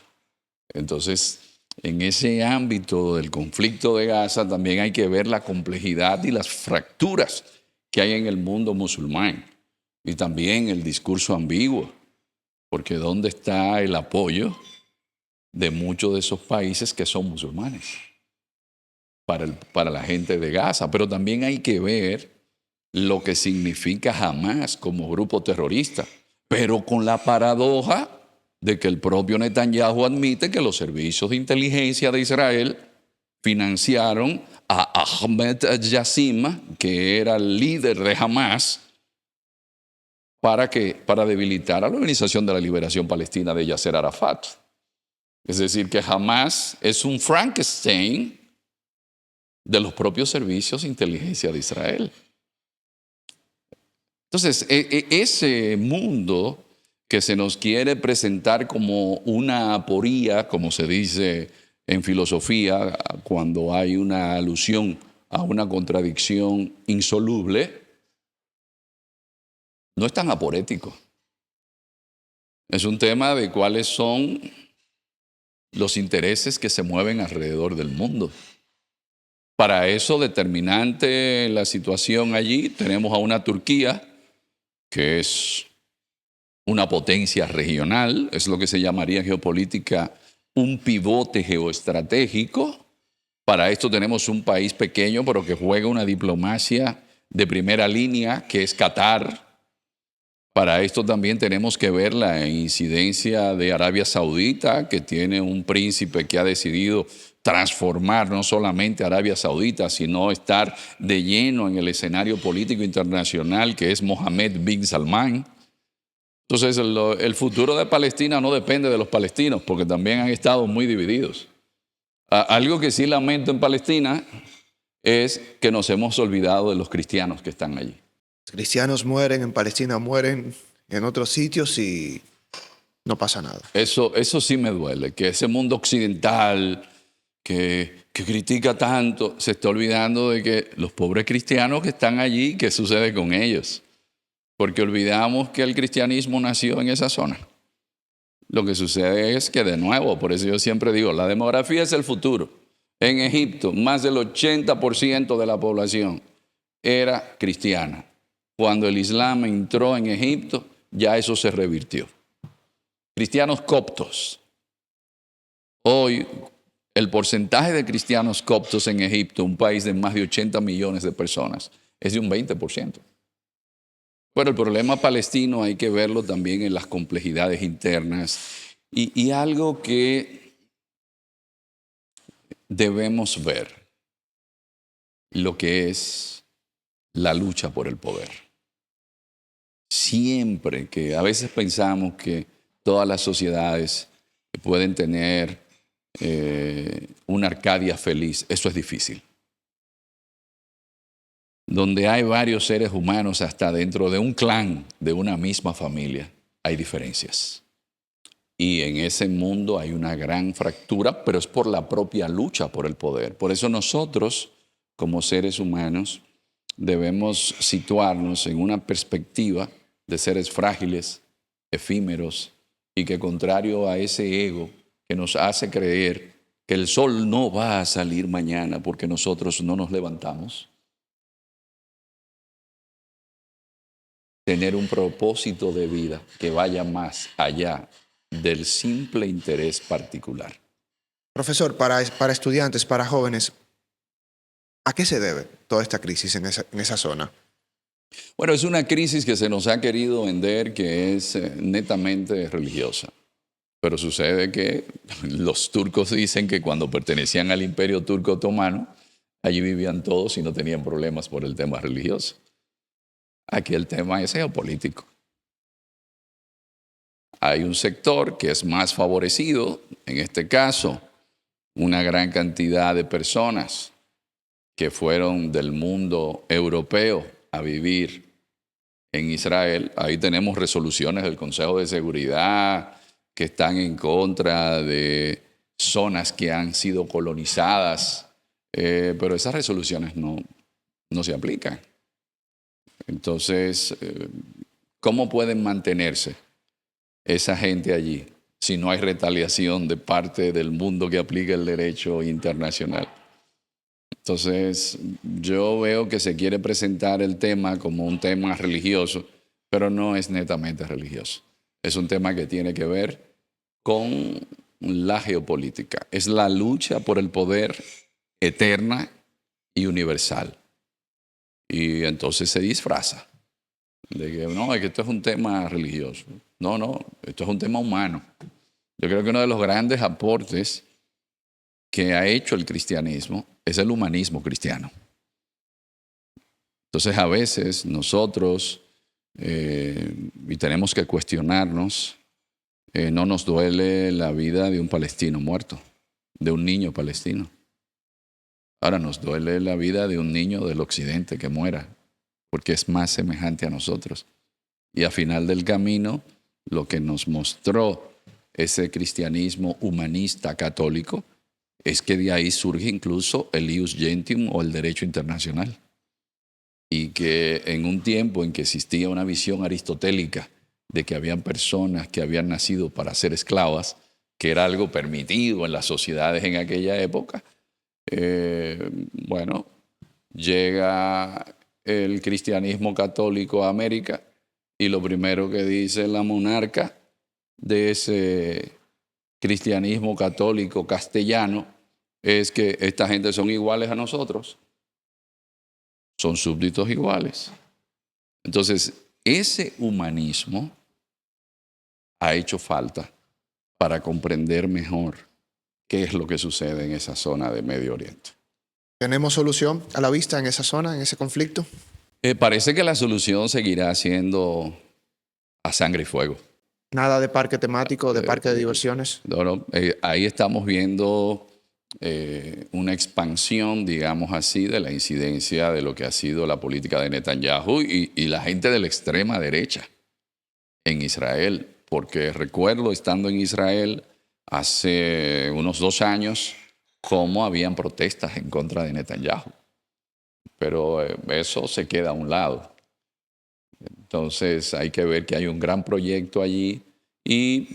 Entonces, en ese ámbito del conflicto de Gaza también hay que ver la complejidad y las fracturas que hay en el mundo musulmán, y también el discurso ambiguo, porque ¿dónde está el apoyo de muchos de esos países que son musulmanes para la gente de Gaza? Pero también hay que ver lo que significa Hamás como grupo terrorista, pero con la paradoja de que el propio Netanyahu admite que los servicios de inteligencia de Israel financiaron a Ahmed Yassim, que era el líder de Hamás, para debilitar a la Organización de la Liberación Palestina de Yasser Arafat. Es decir, que Hamás es un Frankenstein de los propios servicios de inteligencia de Israel. Entonces, ese mundo que se nos quiere presentar como una aporía, como se dice en filosofía, cuando hay una alusión a una contradicción insoluble, no es tan aporético. Es un tema de cuáles son los intereses que se mueven alrededor del mundo. Para eso, determinante la situación allí, tenemos a una Turquía que es una potencia regional, es lo que se llamaría en geopolítica un pivote geoestratégico. Para esto tenemos un país pequeño, pero que juega una diplomacia de primera línea, que es Qatar. Para esto también tenemos que ver la incidencia de Arabia Saudita, que tiene un príncipe que ha decidido transformar no solamente Arabia Saudita, sino estar de lleno en el escenario político internacional, que es Mohammed bin Salman. Entonces, el futuro de Palestina no depende de los palestinos, porque también han estado muy divididos. Algo que sí lamento en Palestina es que nos hemos olvidado de los cristianos que están allí. Los cristianos mueren en Palestina, mueren en otros sitios y no pasa nada. Eso sí me duele, que ese mundo occidental que critica tanto, se está olvidando de que los pobres cristianos que están allí, ¿qué sucede con ellos? Porque olvidamos que el cristianismo nació en esa zona. Lo que sucede es que, de nuevo, por eso yo siempre digo, la demografía es el futuro. En Egipto, más del 80% de la población era cristiana. Cuando el Islam entró en Egipto, ya eso se revirtió. Cristianos coptos. Hoy, el porcentaje de cristianos coptos en Egipto, un país de más de 80 millones de personas, es de un 20%. Pero el problema palestino hay que verlo también en las complejidades internas y algo que debemos ver, lo que es la lucha por el poder. Siempre que a veces pensamos que todas las sociedades pueden tener una Arcadia feliz, eso es difícil. Donde hay varios seres humanos, hasta dentro de un clan, de una misma familia, hay diferencias. Y en ese mundo hay una gran fractura, pero es por la propia lucha por el poder. Por eso nosotros, como seres humanos, debemos situarnos en una perspectiva de seres frágiles, efímeros, y que contrario a ese ego que nos hace creer que el sol no va a salir mañana porque nosotros no nos levantamos, tener un propósito de vida que vaya más allá del simple interés particular. Profesor, para estudiantes, para jóvenes, ¿a qué se debe toda esta crisis en esa zona? Bueno, es una crisis que se nos ha querido vender que es netamente religiosa. Pero sucede que los turcos dicen que cuando pertenecían al Imperio Turco Otomano, allí vivían todos y no tenían problemas por el tema religioso. Aquí el tema es geopolítico. Hay un sector que es más favorecido, en este caso, una gran cantidad de personas que fueron del mundo europeo a vivir en Israel. Ahí tenemos resoluciones del Consejo de Seguridad que están en contra de zonas que han sido colonizadas, pero esas resoluciones no se aplican. Entonces, ¿cómo pueden mantenerse esa gente allí si no hay retaliación de parte del mundo que aplica el derecho internacional? Entonces, yo veo que se quiere presentar el tema como un tema religioso, pero no es netamente religioso. Es un tema que tiene que ver con la geopolítica. Es la lucha por el poder eterna y universal. Y entonces se disfraza de que no, es que esto es un tema religioso. No, esto es un tema humano. Yo creo que uno de los grandes aportes que ha hecho el cristianismo es el humanismo cristiano. Entonces a veces nosotros, y tenemos que cuestionarnos, no nos duele la vida de un palestino muerto, de un niño palestino. Ahora nos duele la vida de un niño del occidente que muera, porque es más semejante a nosotros. Y al final del camino, lo que nos mostró ese cristianismo humanista católico es que de ahí surge incluso el ius gentium o el derecho internacional. Y que en un tiempo en que existía una visión aristotélica de que habían personas que habían nacido para ser esclavas, que era algo permitido en las sociedades en aquella época, llega el cristianismo católico a América y lo primero que dice la monarca de ese cristianismo católico castellano es que esta gente son iguales a nosotros, son súbditos iguales. Entonces, ese humanismo ha hecho falta para comprender mejor qué es lo que sucede en esa zona de Medio Oriente. ¿Tenemos solución a la vista en esa zona, en ese conflicto? Parece que la solución seguirá siendo a sangre y fuego. Nada de parque temático, de parque de diversiones. Ahí estamos viendo una expansión, digamos así, de la incidencia de lo que ha sido la política de Netanyahu y la gente de la extrema derecha en Israel. porque recuerdo estando en Israel hace unos 2 años cómo habían protestas en contra de Netanyahu. Pero eso se queda a un lado. Entonces hay que ver que hay un gran proyecto allí y,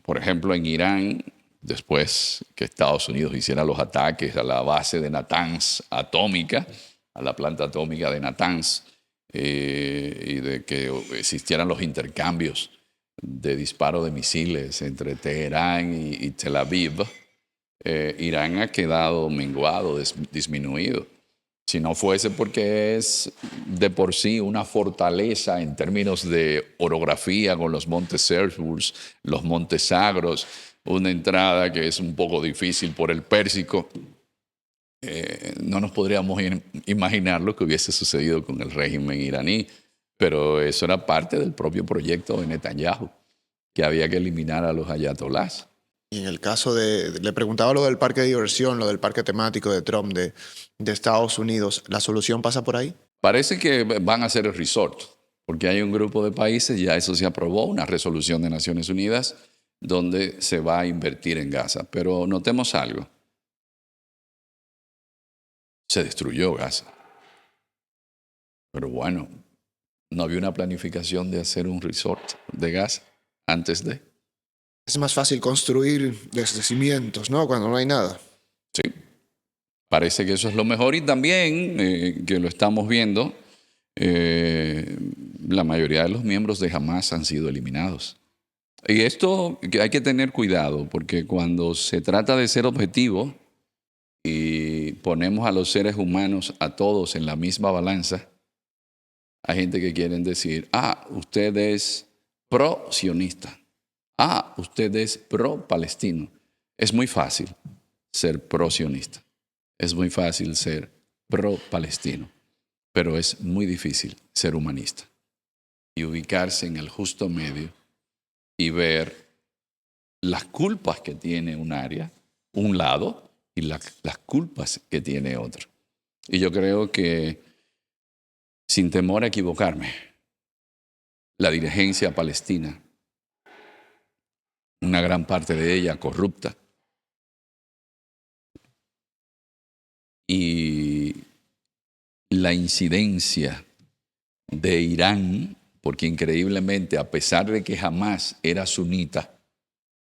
por ejemplo, en Irán, después que Estados Unidos hiciera los ataques a la base de Natanz atómica, a la planta atómica de Natanz, y de que existieran los intercambios de disparo de misiles entre Teherán y Tel Aviv, Irán ha quedado menguado, disminuido. Si no fuese porque es de por sí una fortaleza en términos de orografía con los montes Elbrus, los montes Zagros, una entrada que es un poco difícil por el Pérsico, no nos podríamos imaginar lo que hubiese sucedido con el régimen iraní, pero eso era parte del propio proyecto de Netanyahu, que había que eliminar a los ayatolás. Y en el caso le preguntaba lo del parque de diversión, lo del parque temático de Trump de Estados Unidos, ¿la solución pasa por ahí? Parece que van a hacer el resort, porque hay un grupo de países, ya eso se aprobó, una resolución de Naciones Unidas, donde se va a invertir en Gaza. Pero notemos algo. Se destruyó Gaza. Pero bueno, no había una planificación de hacer un resort de Gaza antes de. Es más fácil construir desde cimientos, ¿no? Cuando no hay nada. Sí, parece que eso es lo mejor y también que lo estamos viendo, la mayoría de los miembros de Hamás han sido eliminados. Y esto hay que tener cuidado porque cuando se trata de ser objetivo y ponemos a los seres humanos a todos en la misma balanza, hay gente que quieren decir, usted es pro-sionista. Usted es pro-palestino. Es muy fácil ser pro-sionista. Es muy fácil ser pro-palestino. Pero es muy difícil ser humanista. Y ubicarse en el justo medio y ver las culpas que tiene un área, un lado, y las culpas que tiene otro. Y yo creo que, sin temor a equivocarme, la dirigencia palestina, una gran parte de ella corrupta, y la incidencia de Irán, porque increíblemente, a pesar de que jamás era sunita,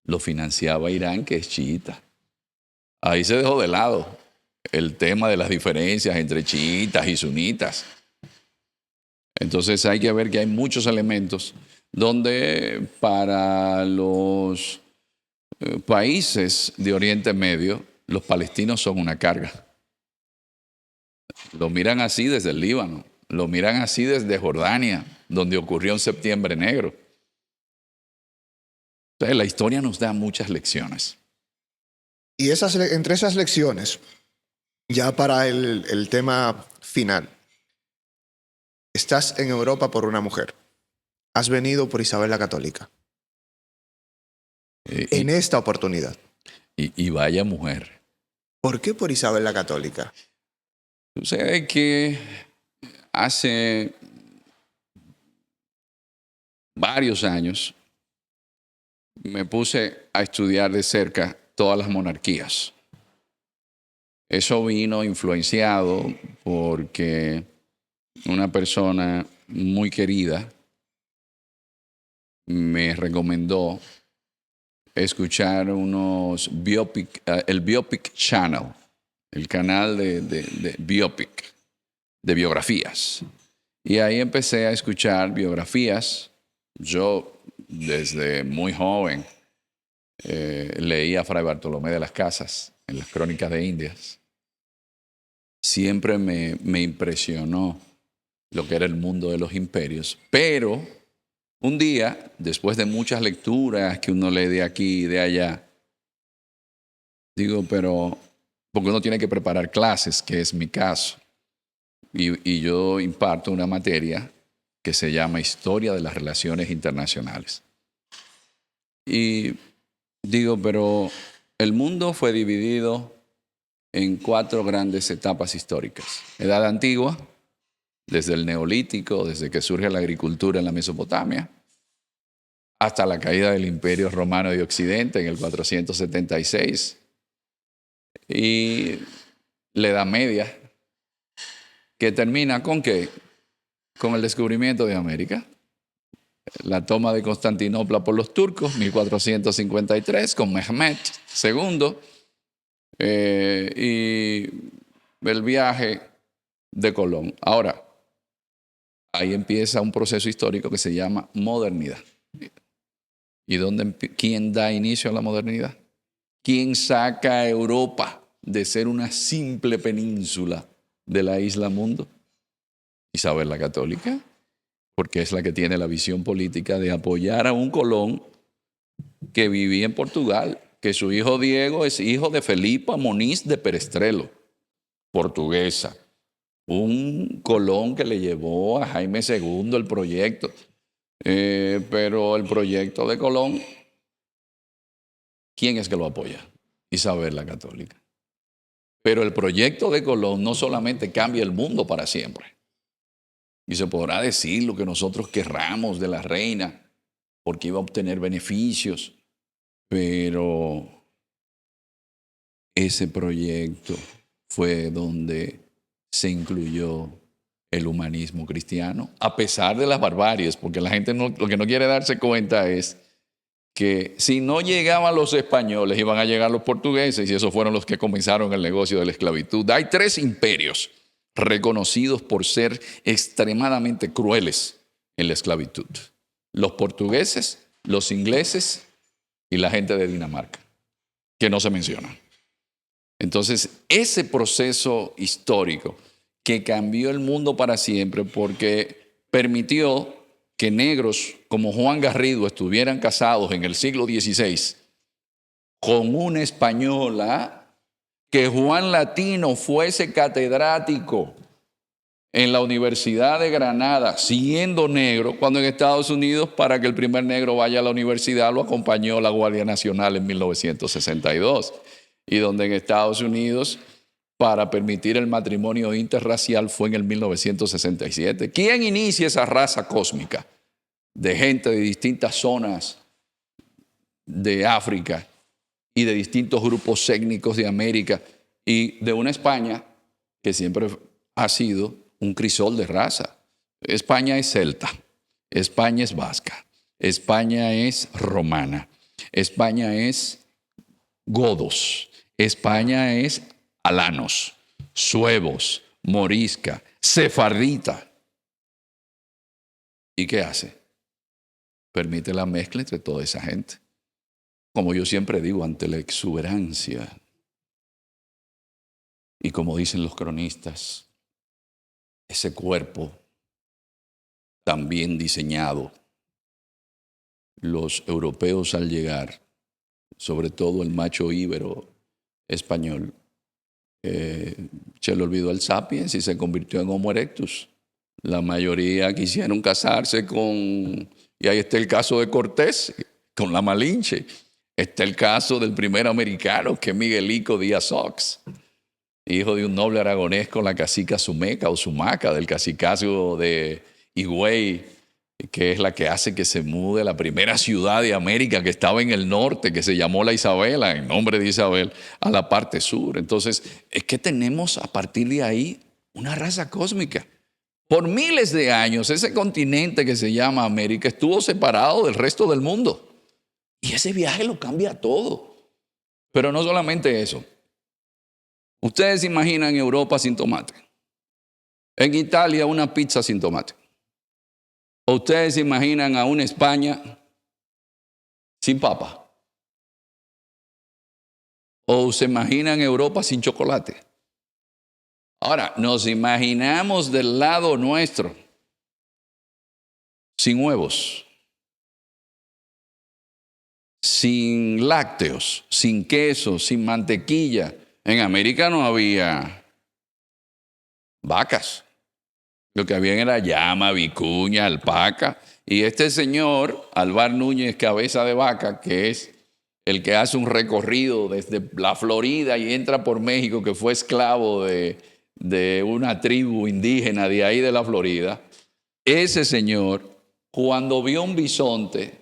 lo financiaba Irán, que es chiita. Ahí se dejó de lado el tema de las diferencias entre chiitas y sunitas. Entonces hay que ver que hay muchos elementos donde para los países de Oriente Medio, los palestinos son una carga. Lo miran así desde el Líbano, lo miran así desde Jordania, donde ocurrió un septiembre negro. Entonces, la historia nos da muchas lecciones. Y entre esas lecciones, ya para el tema final, estás en Europa por una mujer. Has venido por Isabel la Católica. En esta oportunidad. Y vaya mujer. ¿Por qué por Isabel la Católica? Tú sabes que hace varios años me puse a estudiar de cerca todas las monarquías. Eso vino influenciado porque una persona muy querida me recomendó escuchar el Biopic Channel, el canal de Biopic, de biografías. Y ahí empecé a escuchar biografías. Yo, desde muy joven, leía a Fray Bartolomé de las Casas en las Crónicas de Indias. Siempre me impresionó lo que era el mundo de los imperios, pero un día, después de muchas lecturas que uno lee de aquí y de allá, digo, pero porque uno tiene que preparar clases, que es mi caso, y yo imparto una materia que se llama Historia de las Relaciones Internacionales. Y digo, pero el mundo fue dividido en 4 grandes etapas históricas. Edad Antigua, desde el Neolítico, desde que surge la agricultura en la Mesopotamia. hasta la caída del Imperio Romano de Occidente en el 476. Y la Edad Media, que termina ¿con qué? Con el descubrimiento de América. La toma de Constantinopla por los turcos, 1453, con Mehmed II, y el viaje de Colón. Ahora, ahí empieza un proceso histórico que se llama modernidad. ¿Y quién da inicio a la modernidad? ¿Quién saca a Europa de ser una simple península de la isla mundo? Isabel la Católica, porque es la que tiene la visión política de apoyar a un Colón que vivía en Portugal, que su hijo Diego es hijo de Felipa Moniz de Perestrelo, portuguesa. Un Colón que le llevó a Jaime II el proyecto. Pero el proyecto de Colón, ¿quién es que lo apoya? Isabel la Católica. Pero el proyecto de Colón no solamente cambia el mundo para siempre. Y se podrá decir lo que nosotros querramos de la reina, porque iba a obtener beneficios, pero ese proyecto fue donde se incluyó el humanismo cristiano, a pesar de las barbaries, porque la gente lo que no quiere darse cuenta es que si no llegaban los españoles, iban a llegar los portugueses, y esos fueron los que comenzaron el negocio de la esclavitud. Hay 3 imperios reconocidos por ser extremadamente crueles en la esclavitud: los portugueses, los ingleses y la gente de Dinamarca, que no se mencionan. Entonces, ese proceso histórico que cambió el mundo para siempre, porque permitió que negros como Juan Garrido estuvieran casados en el siglo XVI con una española, que Juan Latino fuese catedrático en la Universidad de Granada, siendo negro, cuando en Estados Unidos, para que el primer negro vaya a la universidad, lo acompañó la Guardia Nacional en 1962. Y donde en Estados Unidos, para permitir el matrimonio interracial, fue en el 1967. ¿Quién inicia esa raza cósmica de gente de distintas zonas de África y de distintos grupos étnicos de América y de una España que siempre ha sido un crisol de raza? España es celta, España es vasca, España es romana, España es godos, España es alanos, suevos, morisca, sefardita. ¿Y qué hace? Permite la mezcla entre toda esa gente. Como yo siempre digo, ante la exuberancia, y como dicen los cronistas, ese cuerpo tan bien diseñado, los europeos al llegar, sobre todo el macho íbero español, se le olvidó el sapiens y se convirtió en Homo erectus. La mayoría quisieron casarse y ahí está el caso de Cortés, con la Malinche. Está el caso del primer americano, que es Miguelico Díaz Ox, hijo de un noble aragonés con la cacica Sumeca o Sumaca, del cacicazgo de Higüey, que es la que hace que se mude la primera ciudad de América que estaba en el norte, que se llamó La Isabela, en nombre de Isabel, a la parte sur. Entonces, es que tenemos a partir de ahí una raza cósmica. Por miles de años, ese continente que se llama América estuvo separado del resto del mundo. Y ese viaje lo cambia todo. Pero no solamente eso. Ustedes se imaginan Europa sin tomate. En Italia una pizza sin tomate. ¿O ustedes se imaginan a una España sin papa? ¿O se imaginan Europa sin chocolate? Ahora, nos imaginamos del lado nuestro sin huevos, sin lácteos, sin queso, sin mantequilla. En América no había vacas. Lo que había era llama, vicuña, alpaca. Y este señor, Alvar Núñez Cabeza de Vaca, que es el que hace un recorrido desde la Florida y entra por México, que fue esclavo de una tribu indígena de ahí de la Florida, ese señor, cuando vio un bisonte,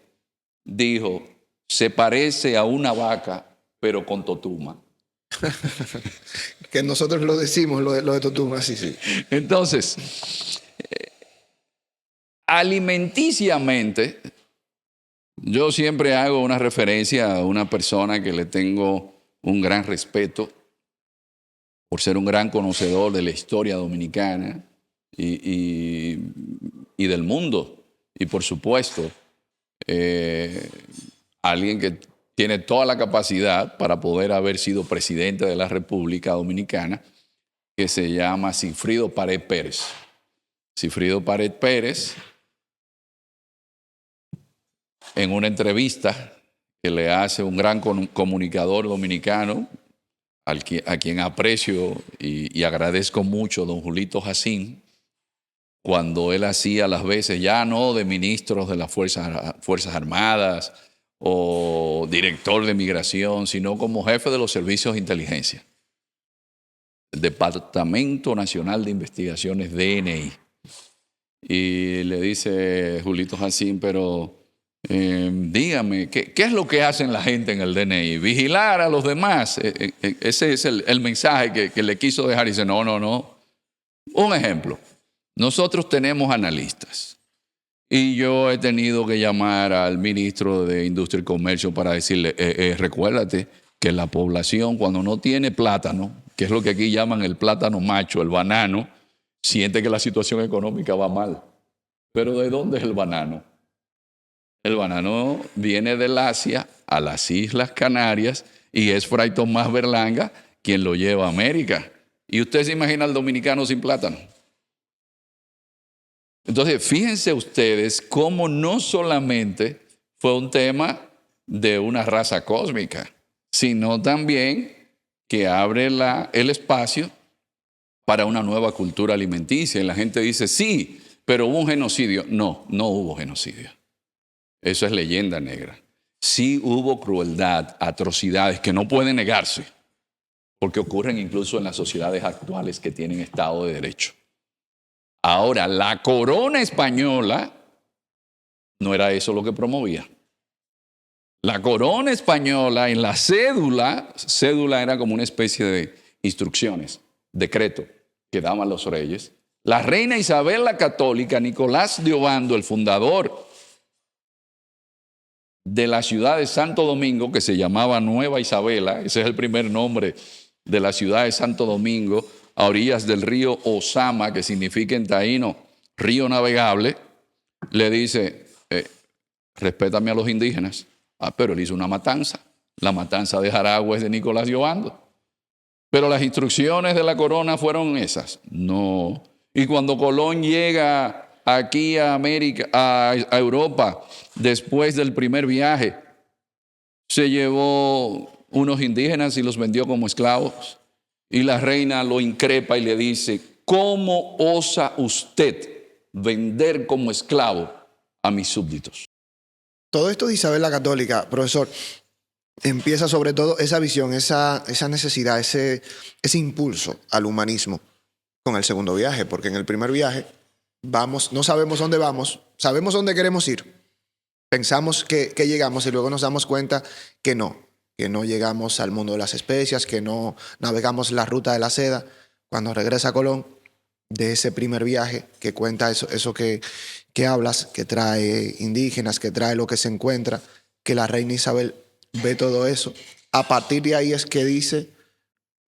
dijo, se parece a una vaca, pero con totuma. Que nosotros lo decimos, lo de Totuma, sí, sí. Entonces, alimenticiamente, yo siempre hago una referencia a una persona que le tengo un gran respeto por ser un gran conocedor de la historia dominicana y del mundo. Y por supuesto, alguien que tiene toda la capacidad para poder haber sido presidente de la República Dominicana, que se llama Sigfrido Pared Pérez. Sigfrido Pared Pérez, en una entrevista que le hace un gran comunicador dominicano, a quien aprecio y agradezco mucho, don Julito Jacín, cuando él hacía las veces ya no de ministros de las Fuerzas Armadas o director de migración, sino como jefe de los servicios de inteligencia, el Departamento Nacional de Investigaciones, DNI. Y le dice Julito Jacín, pero dígame, ¿qué es lo que hacen la gente en el DNI? Vigilar a los demás. Ese es el mensaje que le quiso dejar. Y dice, no. Un ejemplo. Nosotros tenemos analistas. Y yo he tenido que llamar al ministro de Industria y Comercio para decirle, recuérdate que la población cuando no tiene plátano, que es lo que aquí llaman el plátano macho, el banano, siente que la situación económica va mal. Pero ¿de dónde es el banano? El banano viene del Asia a las Islas Canarias y es Fray Tomás Berlanga quien lo lleva a América. ¿Y usted se imagina al dominicano sin plátano? Entonces, fíjense ustedes cómo no solamente fue un tema de una raza cósmica, sino también que abre el espacio para una nueva cultura alimenticia. Y la gente dice, sí, pero hubo un genocidio. No hubo genocidio. Eso es leyenda negra. Sí hubo crueldad, atrocidades que no pueden negarse, porque ocurren incluso en las sociedades actuales que tienen Estado de Derecho. Ahora, la corona española no era eso lo que promovía. La corona española en la cédula era como una especie de instrucciones, decreto que daban los reyes. La reina Isabel la Católica, Nicolás de Obando, el fundador de la ciudad de Santo Domingo, que se llamaba Nueva Isabela, ese es el primer nombre de la ciudad de Santo Domingo, a orillas del río Osama, que significa en taíno río navegable, le dice, respétame a los indígenas. Pero él hizo una matanza. La matanza de Jaragua es de Nicolás de Obando. Pero las instrucciones de la corona fueron esas. No. Y cuando Colón llega aquí a América, a Europa, después del primer viaje, se llevó unos indígenas y los vendió como esclavos. Y la reina lo increpa y le dice, ¿cómo osa usted vender como esclavo a mis súbditos? Todo esto de Isabel la Católica, profesor, empieza sobre todo esa visión, esa necesidad, ese impulso al humanismo con el segundo viaje, porque en el primer viaje no sabemos dónde vamos, sabemos dónde queremos ir, pensamos que llegamos y luego nos damos cuenta que no llegamos al mundo de las especias, que no navegamos la ruta de la seda. Cuando regresa Colón de ese primer viaje, que cuenta eso que hablas, que trae indígenas, que trae lo que se encuentra, que la reina Isabel ve todo eso. A partir de ahí es que dice,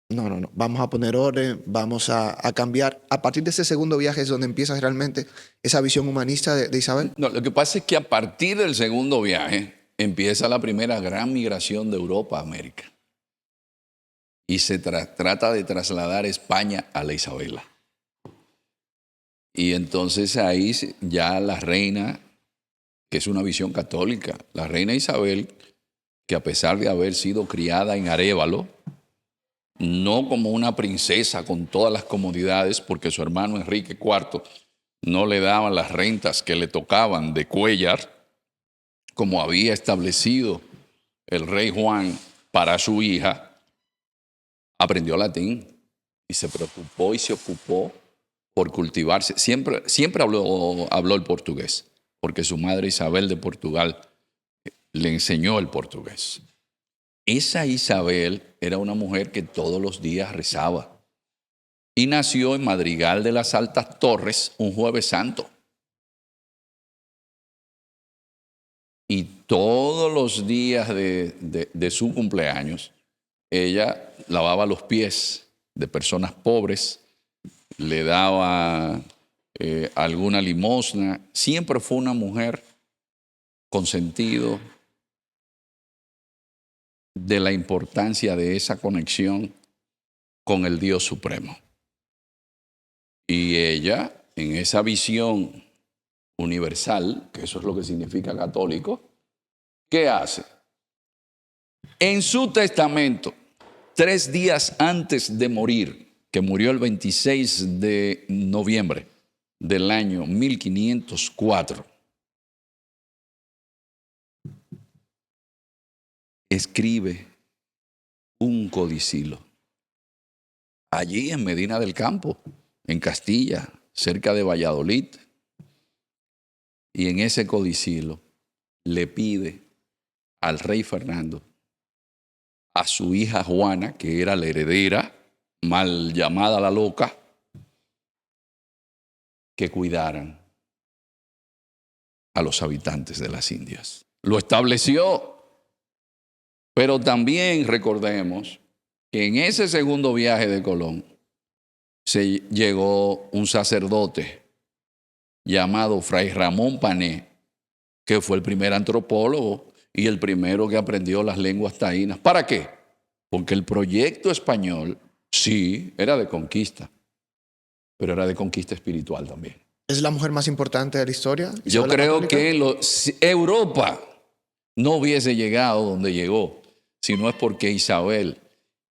no, vamos a poner orden, vamos a cambiar. A partir de ese segundo viaje es donde empieza realmente esa visión humanista de Isabel. No, lo que pasa es que a partir del segundo viaje empieza la primera gran migración de Europa a América. Y se trata de trasladar España a la Isabela. Y entonces ahí ya la reina, que es una visión católica, la reina Isabel, que a pesar de haber sido criada en Arévalo, no como una princesa con todas las comodidades, porque su hermano Enrique IV no le daban las rentas que le tocaban de Cuéllar, como había establecido el rey Juan para su hija, aprendió latín y se preocupó y se ocupó por cultivarse. Siempre habló el portugués, porque su madre Isabel de Portugal le enseñó el portugués. Esa Isabel era una mujer que todos los días rezaba y nació en Madrigal de las Altas Torres un jueves santo. Y todos los días de su cumpleaños, ella lavaba los pies de personas pobres, le daba alguna limosna. Siempre fue una mujer con sentido de la importancia de esa conexión con el Dios Supremo. Y ella, en esa visión universal, que eso es lo que significa católico, ¿qué hace? En su testamento, 3 días antes de morir, que murió el 26 de noviembre del año 1504, escribe un codicilo allí en Medina del Campo, en Castilla, cerca de Valladolid. Y en ese codicilo le pide al rey Fernando, a su hija Juana, que era la heredera, mal llamada la loca, que cuidaran a los habitantes de las Indias. Lo estableció, pero también recordemos que en ese segundo viaje de Colón se llegó un sacerdote llamado Fray Ramón Pané, que fue el primer antropólogo y el primero que aprendió las lenguas taínas. ¿Para qué? Porque el proyecto español, sí, era de conquista, pero era de conquista espiritual también. ¿Es la mujer más importante de la historia? Yo ¿Isabel la creo Católica? que si Europa no hubiese llegado donde llegó, si no es porque Isabel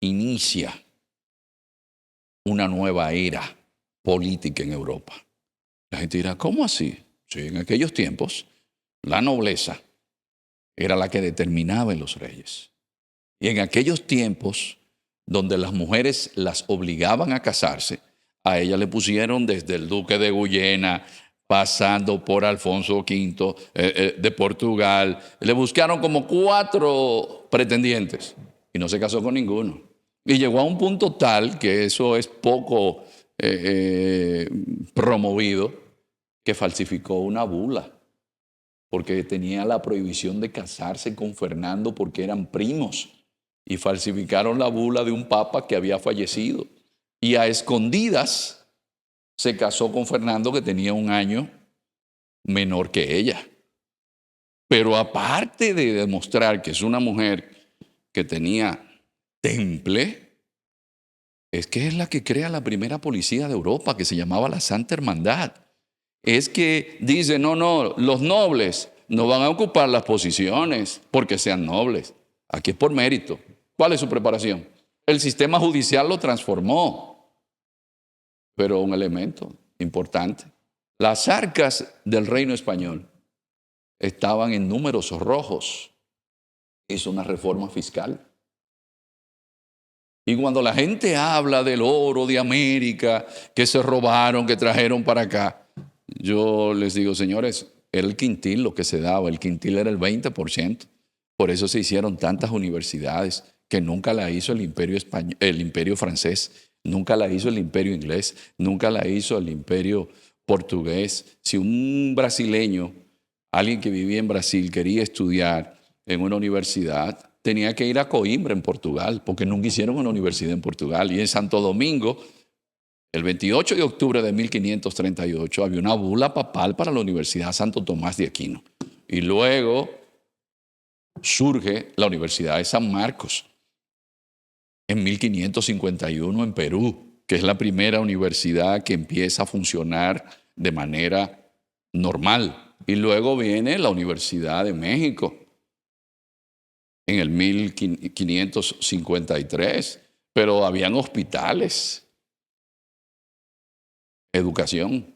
inicia una nueva era política en Europa. La gente dirá, ¿cómo así? Sí, en aquellos tiempos la nobleza era la que determinaba en los reyes. Y en aquellos tiempos, donde las mujeres las obligaban a casarse, a ella le pusieron desde el duque de Guyena, pasando por Alfonso V de Portugal, le buscaron como 4 pretendientes y no se casó con ninguno. Y llegó a un punto tal, que eso es poco promovido, que falsificó una bula, porque tenía la prohibición de casarse con Fernando porque eran primos, y falsificaron la bula de un papa que había fallecido. Y a escondidas se casó con Fernando, que tenía 1 año menor que ella. Pero aparte de demostrar que es una mujer que tenía temple, es que es la que crea la primera policía de Europa, que se llamaba la Santa Hermandad. Es que dice, no, los nobles no van a ocupar las posiciones porque sean nobles. Aquí es por mérito. ¿Cuál es su preparación? El sistema judicial lo transformó. Pero un elemento importante, las arcas del reino español estaban en números rojos. Hizo una reforma fiscal. Y cuando la gente habla del oro de América, que se robaron, que trajeron para acá, yo les digo, señores, era el quintil lo que se daba, el quintil era el 20%. Por eso se hicieron tantas universidades que nunca la hizo el imperio español, el imperio francés, nunca la hizo el imperio inglés, nunca la hizo el imperio portugués. Si un brasileño, alguien que vivía en Brasil, quería estudiar en una universidad, tenía que ir a Coimbra en Portugal, porque nunca hicieron una universidad en Portugal. Y en Santo Domingo, el 28 de octubre de 1538, había una bula papal para la Universidad Santo Tomás de Aquino. Y luego surge la Universidad de San Marcos en 1551 en Perú, que es la primera universidad que empieza a funcionar de manera normal. Y luego viene la Universidad de México en el 1553, pero habían hospitales, educación.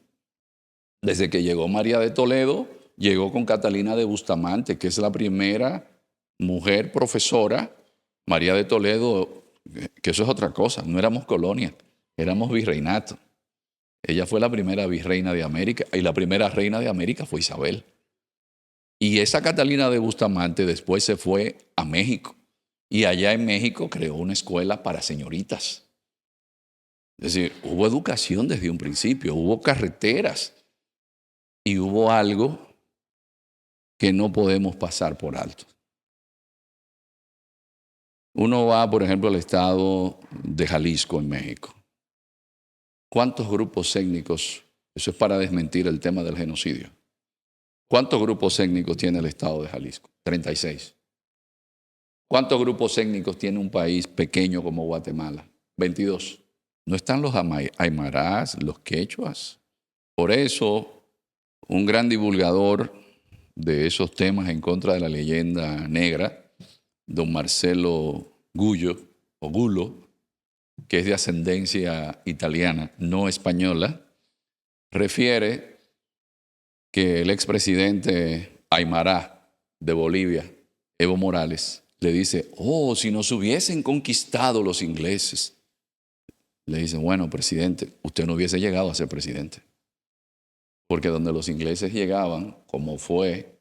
Desde que llegó María de Toledo, llegó con Catalina de Bustamante, que es la primera mujer profesora. María de Toledo, que eso es otra cosa, no éramos colonia, éramos virreinato. Ella fue la primera virreina de América y la primera reina de América fue Isabel. Y esa Catalina de Bustamante después se fue a México. Y allá en México creó una escuela para señoritas. Es decir, hubo educación desde un principio, hubo carreteras y hubo algo que no podemos pasar por alto. Uno va, por ejemplo, al estado de Jalisco, en México. ¿Cuántos grupos étnicos? Eso es para desmentir el tema del genocidio. ¿Cuántos grupos étnicos tiene el estado de Jalisco? 36. ¿Cuántos grupos étnicos tiene un país pequeño como Guatemala? 22. No están los aymarás, los quechuas. Por eso, un gran divulgador de esos temas en contra de la leyenda negra, don Marcelo Gullo, o Gulo, que es de ascendencia italiana, no española, refiere que el expresidente aymará de Bolivia, Evo Morales, le dice, oh, si nos hubiesen conquistado los ingleses. Le dice, bueno, presidente, usted no hubiese llegado a ser presidente. Porque donde los ingleses llegaban, como fue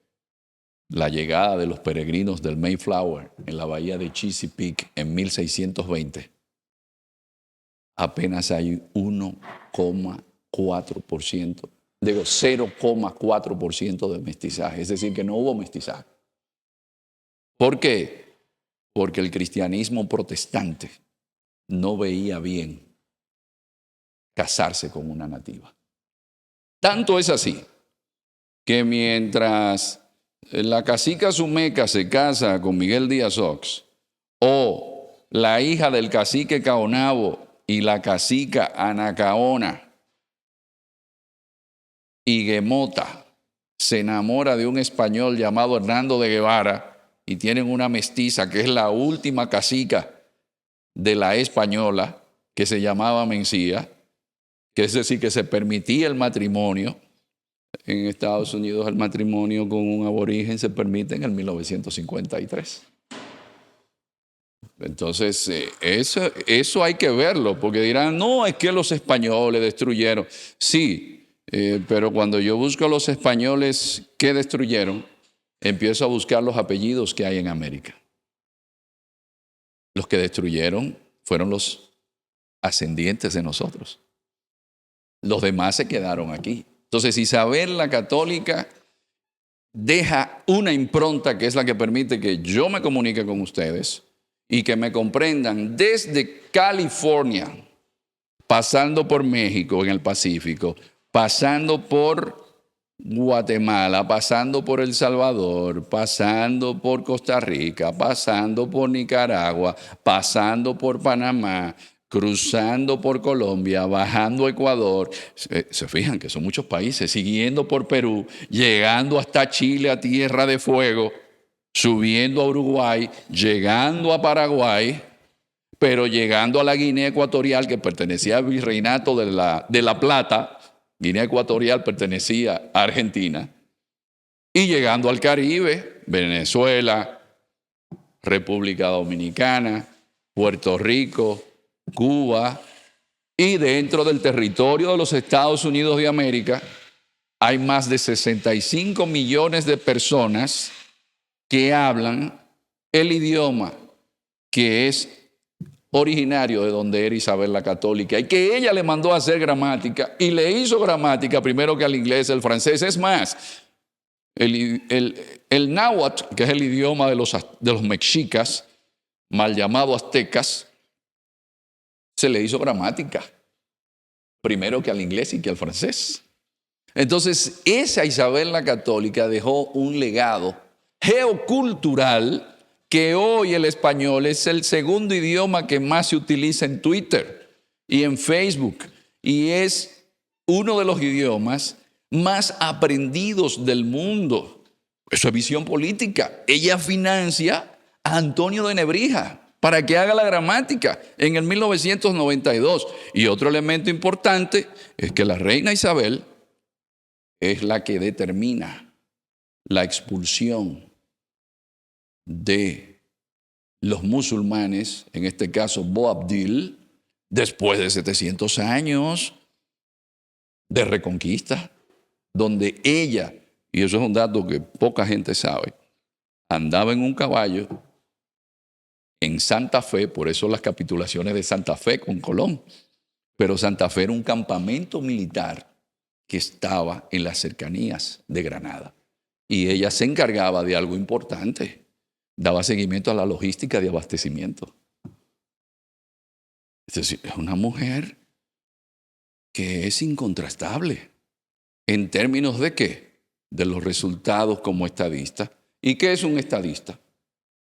la llegada de los peregrinos del Mayflower en la bahía de Chesapeake en 1620, apenas hay 1,4%, digo 0,4% de mestizaje. Es decir, que no hubo mestizaje. ¿Por qué? Porque el cristianismo protestante no veía bien casarse con una nativa. Tanto es así que mientras la cacica Sumeca se casa con Miguel Díaz Ox, o la hija del cacique Caonabo y la cacica Anacaona Higuemota se enamora de un español llamado Hernando de Guevara y tienen una mestiza que es la última cacica de la española, que se llamaba Mencía, que es decir, que se permitía el matrimonio. En Estados Unidos el matrimonio con un aborigen se permite en el 1953. Entonces, eso hay que verlo, porque dirán, no, es que los españoles destruyeron. Sí, pero cuando yo busco a los españoles que destruyeron, empiezo a buscar los apellidos que hay en América. Los que destruyeron fueron los ascendientes de nosotros. Los demás se quedaron aquí. Entonces, Isabel la Católica deja una impronta que es la que permite que yo me comunique con ustedes y que me comprendan desde California, pasando por México en el Pacífico, pasando por Guatemala, pasando por El Salvador, pasando por Costa Rica, pasando por Nicaragua, pasando por Panamá, cruzando por Colombia, bajando a Ecuador. Se fijan que son muchos países, siguiendo por Perú, llegando hasta Chile a Tierra de Fuego, subiendo a Uruguay, llegando a Paraguay, pero llegando a la Guinea Ecuatorial, que pertenecía al Virreinato de la Plata. Guinea Ecuatorial pertenecía a Argentina. Y llegando al Caribe, Venezuela, República Dominicana, Puerto Rico, Cuba, y dentro del territorio de los Estados Unidos de América hay más de 65 millones de personas que hablan el idioma que es originario de donde era Isabel la Católica, y que ella le mandó a hacer gramática, y le hizo gramática primero que al inglés, el francés. Es más, el náhuatl, que es el idioma de los mexicas, mal llamado aztecas, se le hizo gramática primero que al inglés y que al francés. Entonces, esa Isabel la Católica dejó un legado geocultural que hoy el español es el segundo idioma que más se utiliza en Twitter y en Facebook, y es uno de los idiomas más aprendidos del mundo. Eso es visión política. Ella financia a Antonio de Nebrija para que haga la gramática en el 1992. Y otro elemento importante es que la reina Isabel es la que determina la expulsión de los musulmanes, en este caso Boabdil, después de 700 años de reconquista, donde ella y eso es un dato que poca gente sabe, andaba en un caballo en Santa Fe, por eso las capitulaciones de Santa Fe con Colón. Pero Santa Fe era un campamento militar que estaba en las cercanías de Granada. Y ella se encargaba de algo importante. Daba seguimiento a la logística de abastecimiento. Es decir, es una mujer que es incontrastable. ¿En términos de qué? De los resultados como estadista. ¿Y qué es un estadista?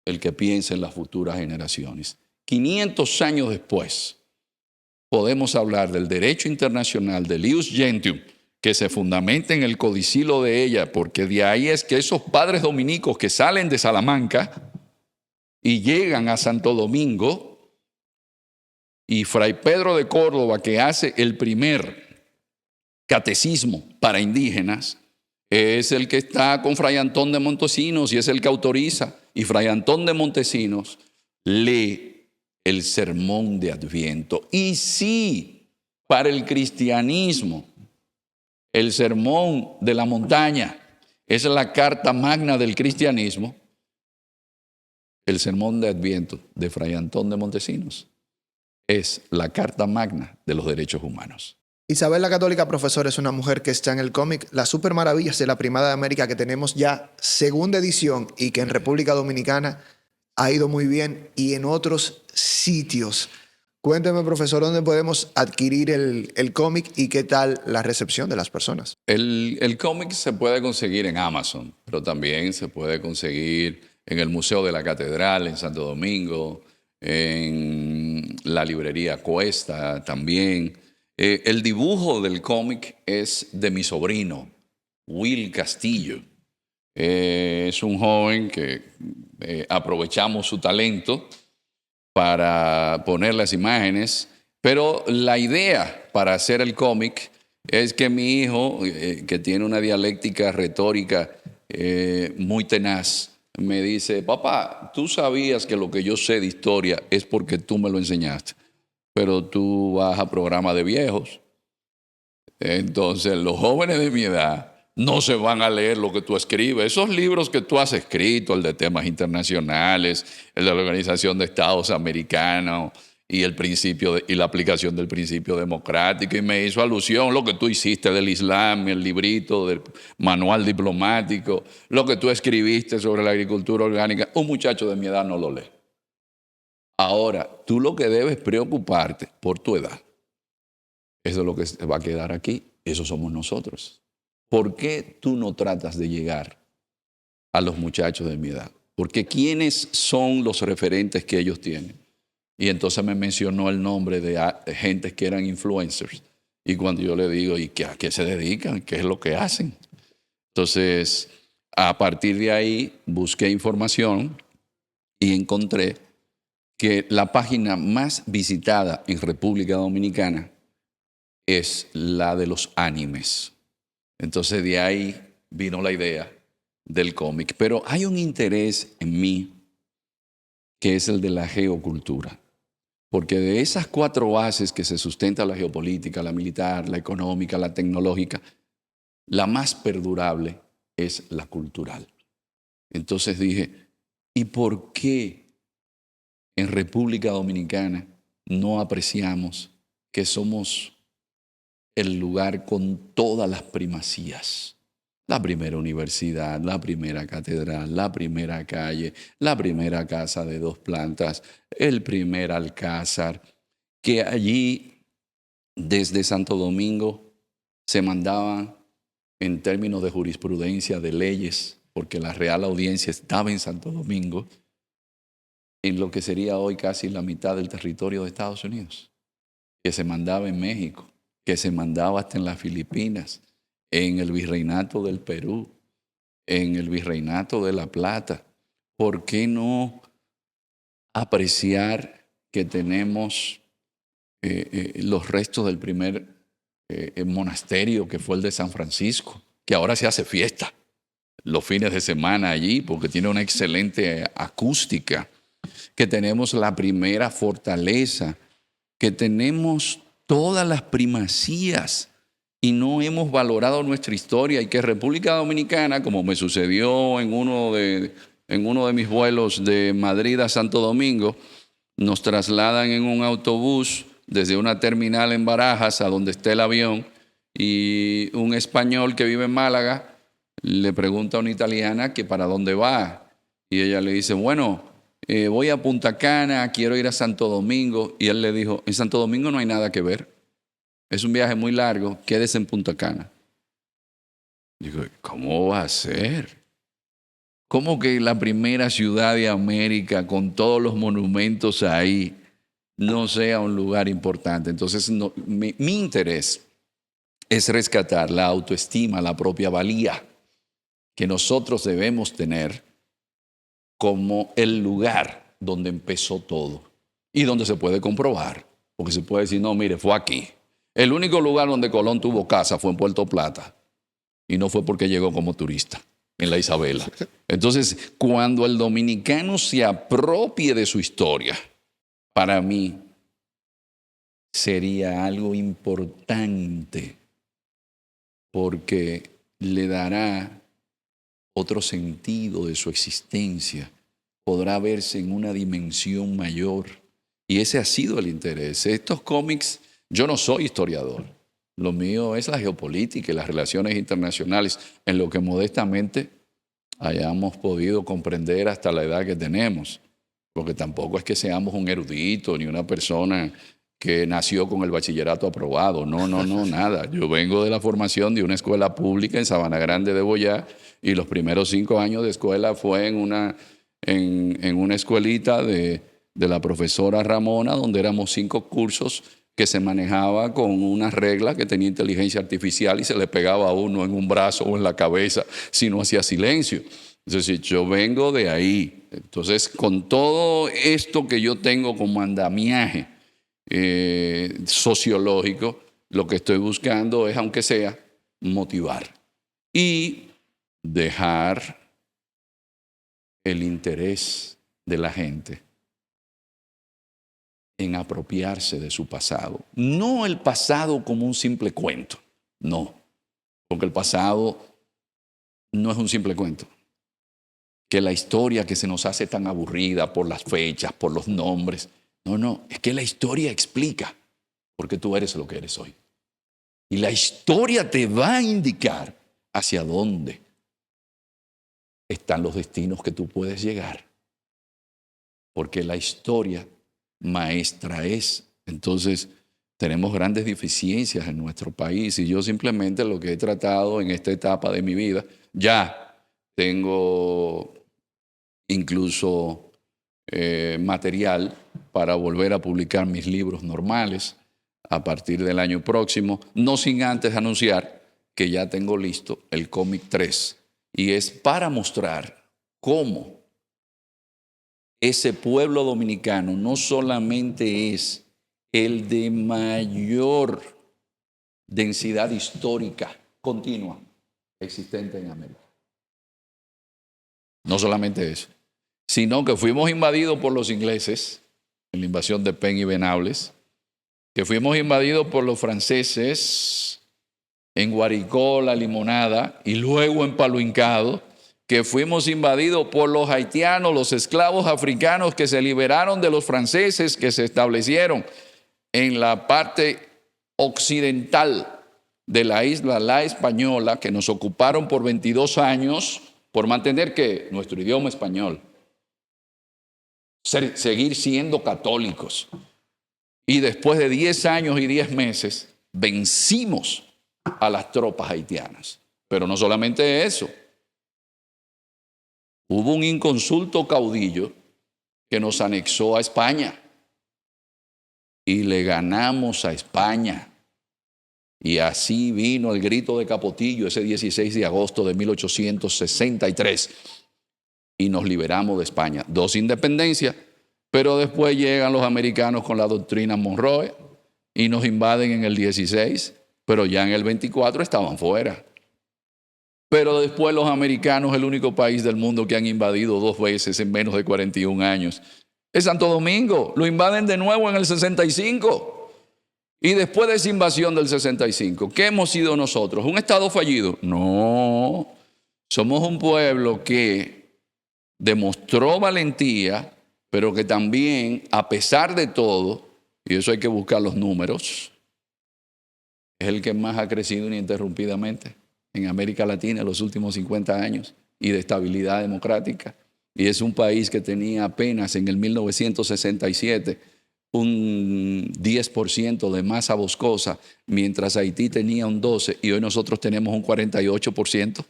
El que piensa en las futuras generaciones. 500 años después, podemos hablar del derecho internacional de Ius Gentium, que se fundamenta en el codicilo de ella, porque de ahí es que esos padres dominicos que salen de Salamanca y llegan a Santo Domingo, y Fray Pedro de Córdoba, que hace el primer catecismo para indígenas, es el que está con Fray Antón de Montesinos y es el que autoriza. Y Fray Antón de Montesinos lee el sermón de Adviento. Y sí, para el cristianismo, el sermón de la montaña es la carta magna del cristianismo. El sermón de Adviento de Fray Antón de Montesinos es la carta magna de los derechos humanos. Isabel la Católica, profesor, es una mujer que está en el cómic Las Super Maravillas de la Primada de América, que tenemos ya segunda edición y que en República Dominicana ha ido muy bien y en otros sitios. Cuénteme, profesor, ¿dónde podemos adquirir el cómic y qué tal la recepción de las personas? El cómic se puede conseguir en Amazon, pero también se puede conseguir en el Museo de la Catedral en Santo Domingo, en la librería Cuesta también. El dibujo del cómic es de mi sobrino, Will Castillo. Es un joven que aprovechamos su talento para poner las imágenes, pero la idea para hacer el cómic es que mi hijo, que tiene una dialéctica retórica muy tenaz, me dice: papá, tú sabías que lo que yo sé de historia es porque tú me lo enseñaste, pero tú vas a programa de viejos. Entonces los jóvenes de mi edad no se van a leer lo que tú escribes. Esos libros que tú has escrito, el de temas internacionales, el de la Organización de Estados Americanos y y la aplicación del principio democrático, y me hizo alusión lo que tú hiciste del Islam, el librito del manual diplomático, lo que tú escribiste sobre la agricultura orgánica. Un muchacho de mi edad no lo lee. Ahora, tú lo que debes preocuparte por tu edad. Eso es lo que se va a quedar aquí. Eso somos nosotros. ¿Por qué tú no tratas de llegar a los muchachos de mi edad? Porque ¿quiénes son los referentes que ellos tienen? Y entonces me mencionó el nombre de gente que eran influencers. Y cuando yo le digo, ¿y a qué se dedican? ¿Qué es lo que hacen? Entonces, a partir de ahí, busqué información y encontré que la página más visitada en República Dominicana es la de los animes. Entonces de ahí vino la idea del cómic. Pero hay un interés en mí que es el de la geocultura. Porque de esas 4 bases que se sustenta la geopolítica, la militar, la económica, la tecnológica, la más perdurable es la cultural. Entonces dije, ¿y por qué en República Dominicana no apreciamos que somos el lugar con todas las primacías? La primera universidad, la primera catedral, la primera calle, la primera casa de 2 plantas, el primer alcázar, que allí desde Santo Domingo se mandaban en términos de jurisprudencia, de leyes, porque la Real Audiencia estaba en Santo Domingo, en lo que sería hoy casi la mitad del territorio de Estados Unidos, que se mandaba en México, que se mandaba hasta en las Filipinas, en el Virreinato del Perú, en el Virreinato de La Plata. ¿Por qué no apreciar que tenemos los restos del primer monasterio, que fue el de San Francisco, que ahora se hace fiesta los fines de semana allí porque tiene una excelente acústica, que tenemos la primera fortaleza, que tenemos todas las primacías y no hemos valorado nuestra historia, y que República Dominicana, como me sucedió en uno de mis vuelos de Madrid a Santo Domingo, nos trasladan en un autobús desde una terminal en Barajas a donde está el avión, y un español que vive en Málaga le pregunta a una italiana que para dónde va, y ella le dice, bueno, voy a Punta Cana, quiero ir a Santo Domingo, y él le dijo, en Santo Domingo no hay nada que ver, es un viaje muy largo, quédese en Punta Cana. Digo, ¿cómo va a ser? ¿Cómo que la primera ciudad de América, con todos los monumentos ahí, no sea un lugar importante? Entonces, mi interés es rescatar la autoestima, la propia valía que nosotros debemos tener como el lugar donde empezó todo y donde se puede comprobar. Porque se puede decir, no, mire, fue aquí. El único lugar donde Colón tuvo casa fue en Puerto Plata, y no fue porque llegó como turista en la Isabela. Entonces, cuando el dominicano se apropie de su historia, para mí sería algo importante, porque le dará otro sentido de su existencia, podrá verse en una dimensión mayor. Y ese ha sido el interés. Estos cómics, yo no soy historiador, lo mío es la geopolítica y las relaciones internacionales, en lo que modestamente hayamos podido comprender hasta la edad que tenemos, porque tampoco es que seamos un erudito ni una persona que nació con el bachillerato aprobado. No, nada. Yo vengo de la formación de una escuela pública en Sabana Grande de Boyá, y los primeros 5 años de escuela fue en una escuelita de la profesora Ramona, donde éramos 5 cursos que se manejaba con una regla que tenía inteligencia artificial y se le pegaba a uno en un brazo o en la cabeza si no hacía silencio. Es decir, yo vengo de ahí. Entonces, con todo esto que yo tengo como andamiaje sociológico, lo que estoy buscando es, aunque sea, motivar y dejar el interés de la gente en apropiarse de su pasado. No el pasado como un simple cuento, no, porque el pasado no es un simple cuento. Que la historia que se nos hace tan aburrida por las fechas, por los nombres, no, es que la historia explica por qué tú eres lo que eres hoy. Y la historia te va a indicar hacia dónde están los destinos que tú puedes llegar. Porque la historia maestra es. Entonces, tenemos grandes deficiencias en nuestro país, y yo simplemente lo que he tratado en esta etapa de mi vida, ya tengo incluso material para volver a publicar mis libros normales a partir del año próximo, no sin antes anunciar que ya tengo listo el cómic 3, y es para mostrar cómo ese pueblo dominicano no solamente es el de mayor densidad histórica continua existente en América. No solamente eso, sino que fuimos invadidos por los ingleses en la invasión de Penn y Venables, que fuimos invadidos por los franceses en Guaricó, La Limonada, y luego en Palo Hincado, que fuimos invadidos por los haitianos, los esclavos africanos que se liberaron de los franceses, que se establecieron en la parte occidental de la isla La Española, que nos ocuparon por 22 años por mantener que nuestro idioma español, seguir siendo católicos. Y después de 10 años y 10 meses vencimos a las tropas haitianas. Pero no solamente eso. Hubo un inconsulto caudillo que nos anexó a España y le ganamos a España. Y así vino el grito de Capotillo ese 16 de agosto de 1863 y nos liberamos de España. 2 independencias, pero después llegan los americanos con la doctrina Monroe y nos invaden en el 16, pero ya en el 24 estaban fuera. Pero después los americanos, el único país del mundo que han invadido 2 veces en menos de 41 años, es Santo Domingo. Lo invaden de nuevo en el 65. Y después de esa invasión del 65, ¿qué hemos sido nosotros? ¿Un Estado fallido? No, somos un pueblo que demostró valentía, pero que también, a pesar de todo, y eso hay que buscar los números, es el que más ha crecido ininterrumpidamente en América Latina en los últimos 50 años y de estabilidad democrática. Y es un país que tenía apenas en el 1967 un 10% de masa boscosa, mientras Haití tenía un 12% y hoy nosotros tenemos un 48%.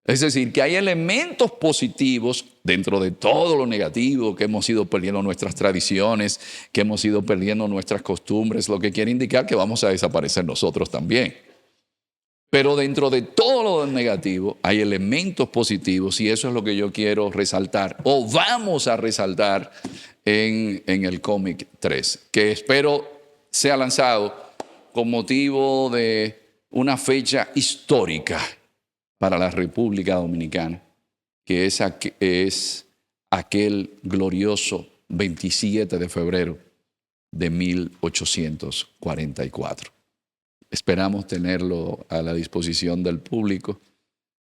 Es decir, que hay elementos positivos dentro de todo lo negativo, que hemos ido perdiendo nuestras tradiciones, que hemos ido perdiendo nuestras costumbres, lo que quiere indicar que vamos a desaparecer nosotros también. Pero dentro de todo lo negativo hay elementos positivos y eso es lo que yo quiero resaltar, o vamos a resaltar en el cómic 3, que espero sea lanzado con motivo de una fecha histórica para la República Dominicana, que es aquel glorioso 27 de febrero de 1844. Esperamos tenerlo a la disposición del público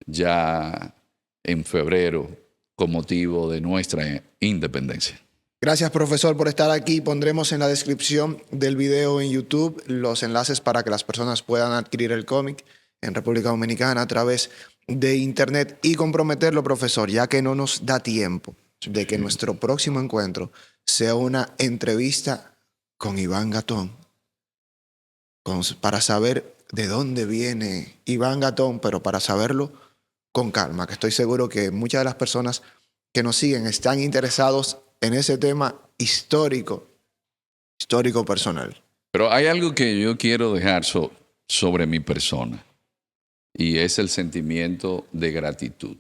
ya en febrero con motivo de nuestra independencia. Gracias, profesor, por estar aquí. Pondremos en la descripción del video en YouTube los enlaces para que las personas puedan adquirir el cómic en República Dominicana a través de internet y comprometerlo, profesor, ya que no nos da tiempo de que nuestro próximo encuentro sea una entrevista con Iván Gatón, para saber de dónde viene Iván Gatón, pero para saberlo con calma, que estoy seguro que muchas de las personas que nos siguen están interesados en ese tema histórico personal. Pero hay algo que yo quiero dejar sobre mi persona y es el sentimiento de gratitud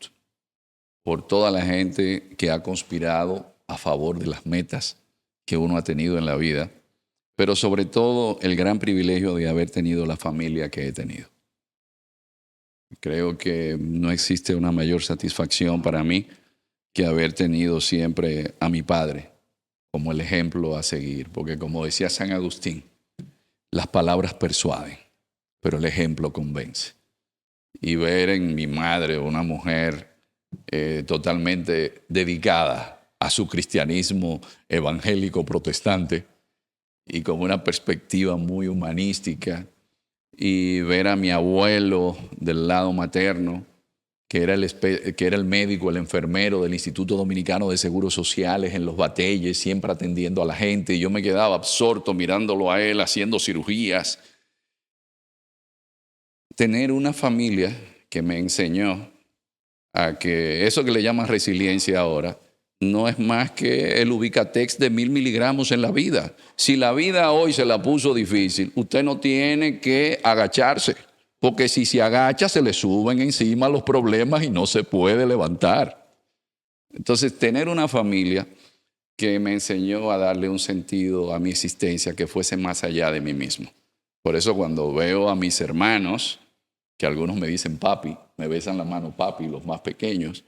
por toda la gente que ha conspirado a favor de las metas que uno ha tenido en la vida, pero sobre todo el gran privilegio de haber tenido la familia que he tenido. Creo que no existe una mayor satisfacción para mí que haber tenido siempre a mi padre como el ejemplo a seguir, porque como decía San Agustín, las palabras persuaden, pero el ejemplo convence. Y ver en mi madre una mujer totalmente dedicada a su cristianismo evangélico protestante, y con una perspectiva muy humanística, y ver a mi abuelo del lado materno, que era el médico, el enfermero del Instituto Dominicano de Seguros Sociales en Los Bateyes, siempre atendiendo a la gente, y yo me quedaba absorto mirándolo a él haciendo cirugías. Tener una familia que me enseñó a que eso que le llaman resiliencia ahora, no es más que el Ubicatex de 1000 miligramos en la vida. Si la vida hoy se la puso difícil, usted no tiene que agacharse, porque si se agacha se le suben encima los problemas y no se puede levantar. Entonces, tener una familia que me enseñó a darle un sentido a mi existencia que fuese más allá de mí mismo. Por eso cuando veo a mis hermanos, que algunos me dicen papi, me besan la mano papi, los más pequeños,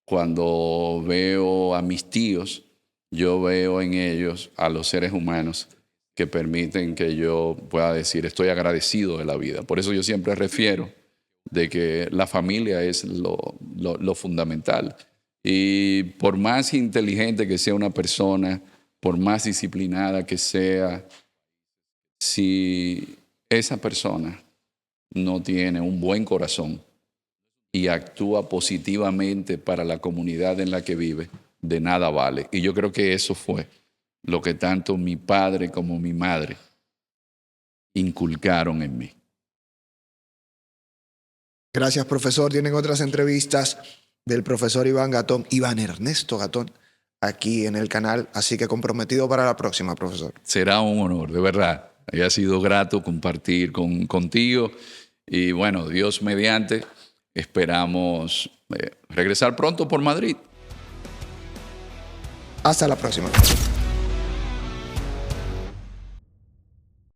cuando veo a mis tíos, yo veo en ellos a los seres humanos que permiten que yo pueda decir estoy agradecido de la vida. Por eso yo siempre refiero de que la familia es lo fundamental. Y por más inteligente que sea una persona, por más disciplinada que sea, si esa persona no tiene un buen corazón y actúa positivamente para la comunidad en la que vive, de nada vale. Y yo creo que eso fue lo que tanto mi padre como mi madre inculcaron en mí. Gracias, profesor. Tienen otras entrevistas del profesor Iván Gatón, Iván Ernesto Gatón, aquí en el canal. Así que comprometido para la próxima, profesor. Será un honor, de verdad. Ha sido grato compartir contigo. Y bueno, Dios mediante, esperamos regresar pronto por Madrid. Hasta la próxima.